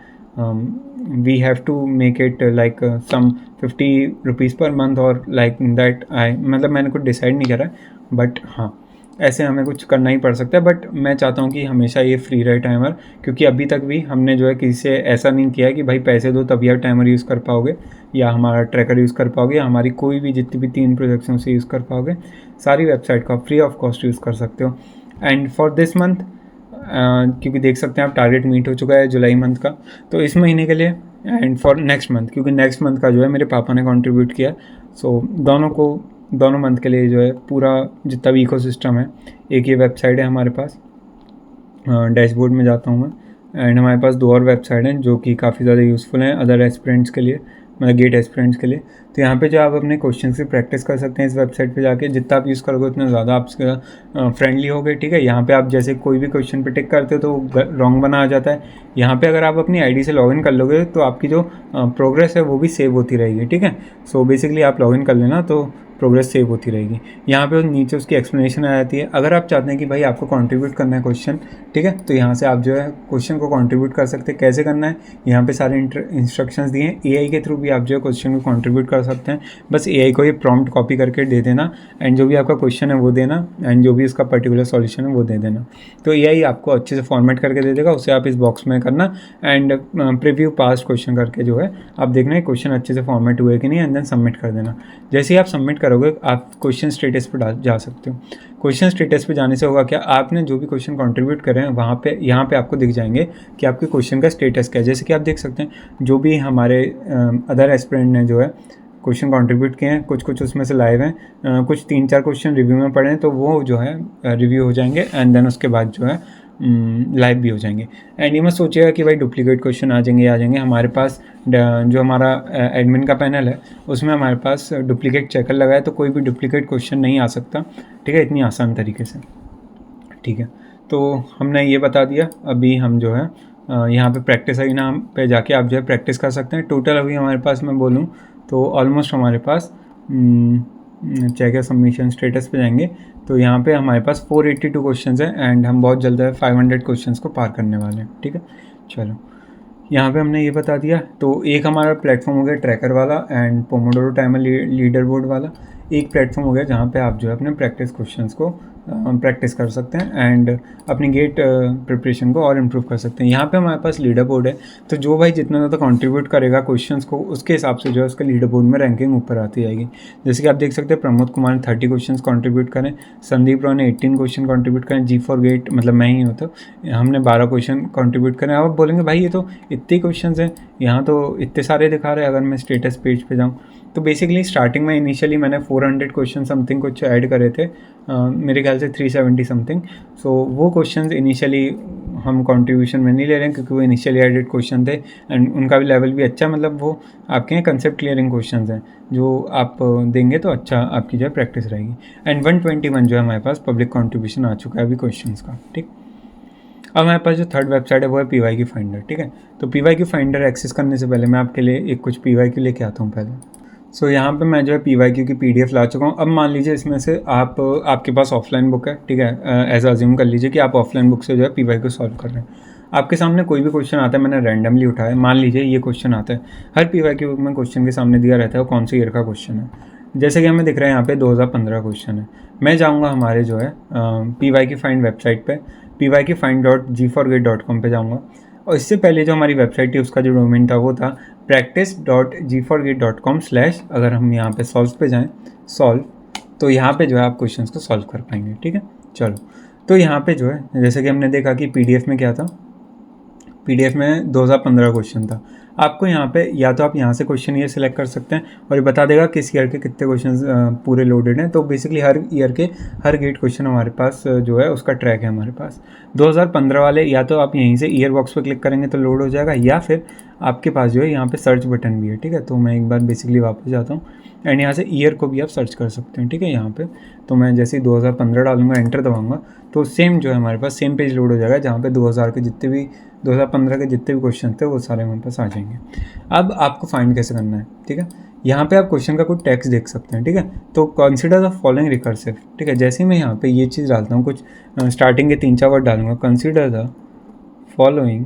we have to make it like some 50 rupees per month और लाइक दैट आई, मतलब मैंने कुछ डिसाइड नहीं करा, बट हाँ ऐसे हमें कुछ करना ही पड़ सकता है। बट मैं चाहता हूँ कि हमेशा ये फ्री रहे टाइमर, क्योंकि अभी तक भी हमने जो है किसी से ऐसा नहीं किया है कि भाई पैसे दो तभी आप टाइमर यूज़ कर पाओगे या हमारा ट्रैकर यूज़ कर पाओगे या हमारी कोई भी जितनी भी 3 प्रोजेक्ट्स से यूज़ कर पाओगे। सारी वेबसाइट का फ्री ऑफ कॉस्ट यूज़ कर सकते हो। एंड फॉर दिस मंथ क्योंकि देख सकते हैं आप टारगेट मीट हो चुका है जुलाई मंथ का, तो इस महीने के लिए एंड फॉर नेक्स्ट मंथ, क्योंकि नेक्स्ट मंथ का जो है मेरे पापा ने कंट्रीब्यूट किया, सो दोनों मंथ के लिए जो है पूरा जितना भी इकोसिस्टम है, एक ये वेबसाइट है हमारे पास, डैशबोर्ड में जाता हूँ मैं, एंड हमारे पास 2 और वेबसाइट हैं जो कि काफ़ी ज़्यादा यूज़फुल हैं अदर एस्पिरेंट्स के लिए, मतलब गेट एस्पिरेंट्स के लिए। तो यहाँ पे जो आप अपने क्वेश्चन की प्रैक्टिस कर सकते हैं इस वेबसाइट पे जाके, जितना आप यूज़ करोगे उतना ज़्यादा आपका फ्रेंडली होगे, ठीक है। यहाँ पे आप जैसे कोई भी क्वेश्चन पे टिक करते हो तो रॉन्ग बना आ जाता है। यहाँ पे अगर आप अपनी आईडी से लॉगिन कर लोगे तो आपकी जो प्रोग्रेस है वो भी सेव होती रहेगी, ठीक है। सो बेसिकली आप लॉगिन कर लेना तो प्रोग्रेस सेव होती रहेगी। यहाँ पे नीचे उसकी एक्सप्लेनेशन आ जाती है। अगर आप चाहते हैं कि भाई आपको कंट्रीब्यूट करना है क्वेश्चन, ठीक है, तो यहाँ से आप जो है क्वेश्चन को कंट्रीब्यूट कर सकते हैं। कैसे करना है यहाँ पे सारे इंस्ट्रक्शंस दिए हैं। AI के थ्रू भी आप जो है क्वेश्चन को कंट्रीब्यूट कर सकते हैं। बस AI को ये प्रॉम्प्ट कॉपी करके दे देना एंड जो भी आपका क्वेश्चन है वो देना एंड जो भी इसका पर्टिकुलर सॉल्यूशन है वो दे देना, तो AI आपको अच्छे से फॉर्मेट करके दे देगा। उसे आप इस बॉक्स में करना एंड प्रीव्यू पास्ट क्वेश्चन करके जो है आप देखना है क्वेश्चन अच्छे से फॉर्मेट हुए कि नहीं, एंड देन सबमिट कर देना। जैसे ही आप सबमिट करोगे आप क्वेश्चन स्टेटस पर जा सकते हो। क्वेश्चन स्टेटस पे जाने से होगा क्या, आपने जो भी क्वेश्चन कंट्रीब्यूट करें वहाँ पे यहाँ पे आपको दिख जाएंगे कि आपके क्वेश्चन का स्टेटस क्या है। जैसे कि आप देख सकते हैं जो भी हमारे अदर एस्पिरेंट ने जो है क्वेश्चन कंट्रीब्यूट किए हैं, कुछ उसमें से लाइव हैं, कुछ 3-4 क्वेश्चन रिव्यू में पड़े हैं, तो वो जो है रिव्यू हो जाएंगे एंड देन उसके बाद जो है लाइव भी हो जाएंगे। एंड ये मत सोचिएगा कि भाई डुप्लीकेट क्वेश्चन आ जाएंगे। हमारे पास जो हमारा एडमिन का पैनल है उसमें हमारे पास डुप्लीकेट चेकर लगा है, तो कोई भी डुप्लीकेट क्वेश्चन नहीं आ सकता, ठीक है, इतनी आसान तरीके से, ठीक है। तो हमने ये बता दिया। अभी हम जो है यहाँ पे प्रैक्टिस है ना पे जाके आप जो है प्रैक्टिस कर सकते हैं। टोटल अभी हमारे पास मैं बोलूँ तो ऑलमोस्ट हमारे पास चेक या सबमिशन स्टेटस पे जाएंगे तो यहाँ पे हमारे पास 482 क्वेश्चंस हैं एंड हम बहुत जल्द है 500 क्वेश्चंस को पार करने वाले हैं, ठीक है। चलो यहाँ पे हमने ये बता दिया। तो एक हमारा प्लेटफॉर्म हो गया ट्रैकर वाला and Pomodoro timer leader board वाला। एक प्लेटफॉर्म हो गया जहाँ पे आप जो है अपने प्रैक्टिस क्वेश्चंस को प्रैक्टिस कर सकते हैं एंड अपनी गेट प्रिपरेशन को और इम्प्रूव कर सकते हैं। यहाँ पे हमारे पास लीडर बोर्ड है, तो जो भाई जितना ज़्यादा कंट्रीब्यूट करेगा क्वेश्चंस को उसके हिसाब से जो है उसका लीडर बोर्ड में रैंकिंग ऊपर आती जाएगी। जैसे कि आप देख सकते हैं प्रमोद कुमार ने 30 क्वेश्चन कंट्रीब्यूट करें, संदीप राव ने 18 क्वेश्चन कंट्रीब्यूट करें, G4Gate मतलब मैं ही हूँ तो हमने 12 क्वेश्चन कंट्रीब्यूट करें। आप बोलेंगे भाई ये तो इतने क्वेश्चन हैं, यहाँ तो इतने सारे दिखा रहे हैं। अगर मैं स्टेटस पेज पे जाऊँ तो बेसिकली स्टार्टिंग में इनिशियली मैंने 400 क्वेश्चन समथिंग कुछ ऐड करे थे, मेरे ख्याल से 370 समथिंग। सो वो क्वेश्चंस इनिशियली हम कंट्रीब्यूशन में नहीं ले रहे हैं क्योंकि वो इनिशियली एडेड क्वेश्चन थे एंड उनका भी लेवल भी अच्छा, मतलब वो आपके यहाँ कंसेप्ट क्लियरिंग क्वेश्चंस हैं जो आप देंगे तो अच्छा आपकी जो है प्रैक्टिस रहेगी। एंड 121 जो है हमारे पास पब्लिक कंट्रीब्यूशन आ चुका है अभी क्वेश्चंस का, ठीक। अब हमारे पास जो थर्ड वेबसाइट है वो है PYQ फाइंडर, ठीक है। तो PYQ फाइंडर एक्सेस करने से पहले मैं आपके लिए एक कुछ PYQ लेके आता हूँ पहले। सो यहाँ पे मैं जो है PYQ की PDF ला चुका हूँ। अब मान लीजिए इसमें से आपके पास ऑफलाइन बुक है, ठीक है, ऐसा अज्यूम कर लीजिए कि आप ऑफलाइन बुक से जो है PYQ सॉल्व कर रहे हैं। आपके सामने कोई भी क्वेश्चन आता है, मैंने रैंडमली उठाया, मान लीजिए ये क्वेश्चन आता है। हर PYQ बुक में क्वेश्चन के सामने दिया रहता है वो कौन से ईयर का क्वेश्चन है। जैसे कि हमें दिख रहा है यहाँ पे 2015 क्वेश्चन है। मैं जाऊँगा हमारे जो है PYQ फाइंड वेबसाइट पे pyqfind.g4gate.com पे जाऊँगा। और इससे पहले जो हमारी वेबसाइट थी उसका जो डोमेन था वो था practice.g4gate.com/ अगर हम यहाँ पे सॉल्व पे जाएँ, सॉल्व, तो यहाँ पे जो है आप क्वेश्चंस को सॉल्व कर पाएंगे। ठीक है, चलो, तो यहाँ पे जो है जैसे कि हमने देखा कि पीडीएफ में क्या था, पीडीएफ में 2015 क्वेश्चन था। आपको यहाँ पे या तो आप यहाँ से क्वेश्चन ईयर सेलेक्ट कर सकते हैं और ये बता देगा किस ईयर के कितने क्वेश्चन पूरे लोडेड हैं। तो बेसिकली हर ईयर के हर गेट क्वेश्चन हमारे पास जो है उसका ट्रैक है हमारे पास। 2015 वाले या तो आप यहीं से ईयर बॉक्स पर क्लिक करेंगे तो लोड हो जाएगा, या फिर आपके पास जो है यहाँ पे सर्च बटन भी है। ठीक है, तो मैं एक बार बेसिकली वापस जाता हूँ एंड यहाँ से ईयर को भी आप सर्च कर सकते हैं। ठीक है, यहाँ पे तो मैं जैसे ही 2015 डालूंगा, एंटर दबाऊंगा, तो सेम जो है हमारे पास सेम पेज लोड हो जाएगा जहाँ पे 2015 के जितने भी क्वेश्चन थे वो सारे हमारे पास आ जाएंगे। अब आपको फाइंड कैसे करना है, ठीक है, यहाँ पे आप क्वेश्चन का कुछ टेक्स्ट देख सकते हैं। ठीक है, तो कंसीडर द फॉलोइंग रिकर्सिव। ठीक है, जैसे ही मैं यहाँ पे ये चीज़ डालता हूँ, कुछ स्टार्टिंग के 3-4 वर्ड डालूंगा, कंसीडर द फॉलोइंग,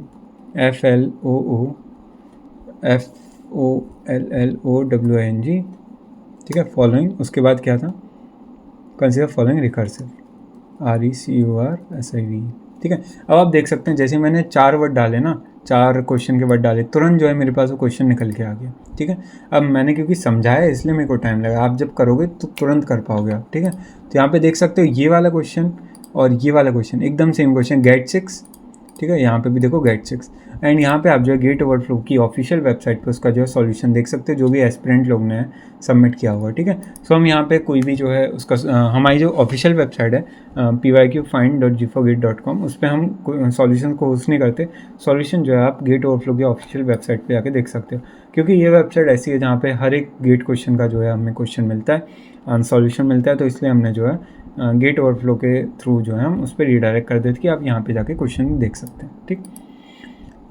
FOLLOWING, ठीक है, फॉलोइंग, उसके बाद क्या था, कंसीडर फॉलोइंग रिकर्सिव, RECURSIV। ठीक है, अब आप देख सकते हैं जैसे मैंने 4 वर्ड डाले ना, 4 क्वेश्चन के वर्ड डाले, तुरंत जो है मेरे पास वो क्वेश्चन निकल के आ गया। ठीक है, अब मैंने क्योंकि समझाया इसलिए मेरे को टाइम लगा, आप जब करोगे तो तुरंत कर पाओगे आप। ठीक है, तो यहाँ पे देख सकते हो ये वाला क्वेश्चन और ये वाला क्वेश्चन एकदम सेम क्वेश्चन, गेट 6। ठीक है, यहाँ पे भी देखो गेट 6, एंड यहाँ पे आप जो है गेट ओवरफ्लो की ऑफिशियल वेबसाइट पे उसका जो है सॉल्यूशन देख सकते हैं, जो भी एस्पिरेंट लोग ने सबमिट किया हुआ है। ठीक है, सो हम यहाँ पे कोई भी जो है उसका हमारी जो ऑफिशियल वेबसाइट है pyqfind.g4gate.com, उस पर हम सॉल्यूशन को होस्ट नहीं करते। सॉल्यूशन जो है आप गेट ओवरफ्लो की ऑफिशियल वेबसाइट पे जाके देख सकते हो, क्योंकि ये वेबसाइट ऐसी है जहाँ पे हर एक गेट क्वेश्चन का जो है हमें क्वेश्चन मिलता है, सॉल्यूशन मिलता है, तो इसलिए हमने जो है गेट ओवरफ्लो के थ्रू जो है हम उस पर रीडायरेक्ट कर देते कि आप यहाँ पे जाके क्वेश्चन देख सकते हैं। ठीक,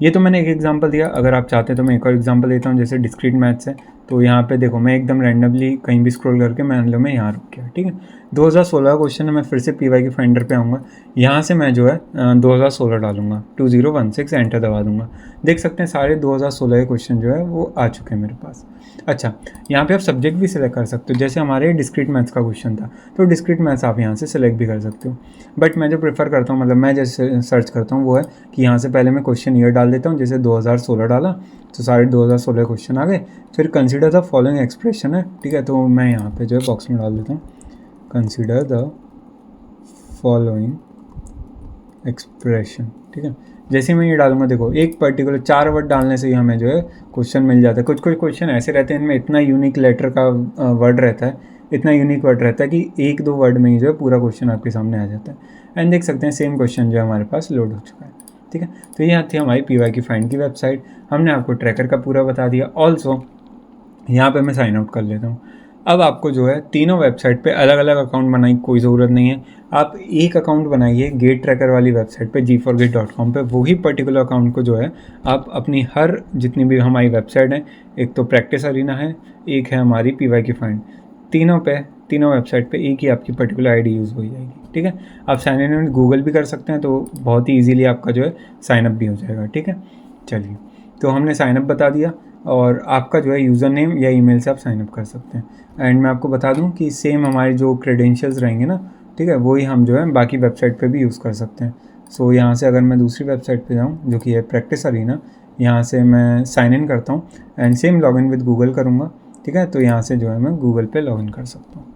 ये तो मैंने एक एग्जांपल दिया, अगर आप चाहते हैं तो मैं एक और एग्जांपल देता हूँ, जैसे डिस्क्रीट मैथ्स है। तो यहाँ पे देखो मैं एकदम रैंडमली कहीं भी स्क्रॉल करके मान लो मैं यहाँ रुक गया। ठीक है, 2016 का क्वेश्चन है, मैं फिर से PYQ फाइंडर पे आऊँगा, यहाँ से मैं जो है 2016 डालूंगा, 2016, एंटर दबा दूंगा। देख सकते हैं सारे 2016 के क्वेश्चन जो है वो आ चुके हैं मेरे पास। अच्छा, यहाँ पे आप सब्जेक्ट भी सिलेक्ट कर सकते हो, जैसे हमारे डिस्क्रीट मैथ्स का क्वेश्चन था तो डिस्क्रीट मैथ्स आप यहाँ से सिलेक्ट भी कर सकते हो। बट मैं जो प्रेफर करता हूँ, मतलब मैं जैसे सर्च करता हूँ वो है कि यहाँ से पहले मैं क्वेश्चन ईयर डाल देता हूँ, जैसे 2016 डाला तो सारे 2016 क्वेश्चन आ गए। फिर कंसीडर द फॉलोइंग एक्सप्रेशन है। ठीक है, तो मैं यहाँ पे जो है बॉक्स में डाल देता हूँ, कंसीडर द फॉलोइंग एक्सप्रेशन। ठीक है, जैसे मैं ये डालूंगा, देखो एक पर्टिकुलर 4 वर्ड डालने से ही हमें जो है क्वेश्चन मिल जाता है। कुछ कुछ क्वेश्चन ऐसे रहते हैं इनमें इतना यूनिक लेटर का वर्ड रहता है, इतना यूनिक वर्ड रहता है कि 1-2 वर्ड में ही जो है पूरा क्वेश्चन आपके सामने आ जाता है। एंड देख सकते हैं सेम क्वेश्चन जो है हमारे पास लोड हो चुका है। ठीक है, तो ये थी हमारी PYQ फाइंड की वेबसाइट, हमने आपको ट्रैकर का पूरा बता दिया। ऑल्सो यहाँ पे मैं साइन आउट कर लेता हूँ। अब आपको जो है तीनों वेबसाइट पे अलग अलग अकाउंट बनाने की कोई ज़रूरत नहीं है, आप एक अकाउंट बनाइए गेट ट्रैकर वाली वेबसाइट पे g4gate.com पे। वही पर्टिकुलर अकाउंट को जो है आप अपनी हर जितनी भी हमारी वेबसाइट है, एक तो प्रैक्टिस अरीना है, एक है हमारी PYQ फाइंड, तीनों वेबसाइट पे एक ही आपकी पर्टिकुलर आईडी यूज़ हो जाएगी। ठीक है, आप साइन इन गूगल भी कर सकते हैं, तो बहुत ही ईजीली आपका जो है साइनअप भी हो जाएगा। ठीक है, चलिए, तो हमने साइनअप बता दिया और आपका जो है यूज़र नेम या ईमेल से आप साइनअप कर सकते हैं। एंड मैं आपको बता दूं कि सेम हमारे जो क्रेडेंशियल्स रहेंगे ना, ठीक है, वही हम जो है बाकी वेबसाइट पे भी यूज़ कर सकते हैं। सो यहाँ से अगर मैं दूसरी वेबसाइट पे जाऊँ जो कि है प्रैक्टिस अरीना, यहाँ से मैं साइन इन करता हूँ and same login with Google करूँगा। ठीक है, तो यहाँ से जो है मैं गूगल पे लॉगिन कर सकता हूँ,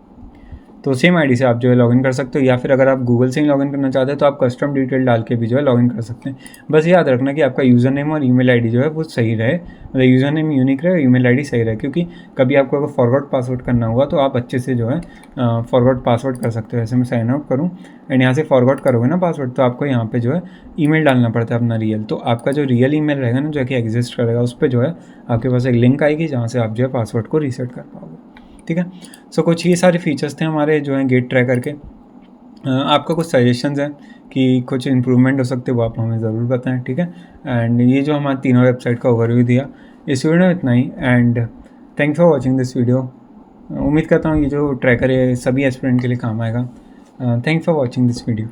तो सेम आईडी से आप जो है लॉगिन कर सकते हो, या फिर अगर आप गूगल से ही लॉगिन करना चाहते हैं तो आप कस्टम डिटेल डाल के भी जो है लॉगिन कर सकते हैं। बस याद रखना कि आपका यूज़र नेम और ईमेल आईडी जो है वो सही रहे, मतलब यूज़र नेम यूनिक रहे, ईमेल आईडी सही रहे, क्योंकि कभी आपको अगर फॉरवर्ड पासवर्ड करना हुआ तो आप अच्छे से जो है फॉरवर्ड पासवर्ड कर सकते हो। ऐसे मैं साइन आउट करूँ एंड यहाँ से फॉरवर्ड करोगे ना पासवर्ड, तो आपको यहाँ पर जो है ईमेल डालना पड़ता है अपना रियल, तो आपका जो रियल ईमेल रहेगा ना जो कि एग्जिस्ट करेगा, उस पर जो है आपके पास एक लिंक आएगी जहाँ से आप जो है पासवर्ड को रीसेट कर पाओगे। ठीक है, सो कुछ ये सारे फीचर्स थे हमारे जो हैं गेट ट्रैकर के। आपका कुछ सजेशंस हैं कि कुछ इम्प्रूवमेंट हो सकते हैं, वो आप हमें ज़रूर बताएं। ठीक है, एंड ये जो हमारे तीनों वेबसाइट का ओवरव्यू दिया, इस वीडियो में इतना ही। And thanks for watching this video. उम्मीद करता हूँ ये जो ट्रैकर है सभी एस्पिरेंट के लिए काम आएगा। Thanks for watching this video.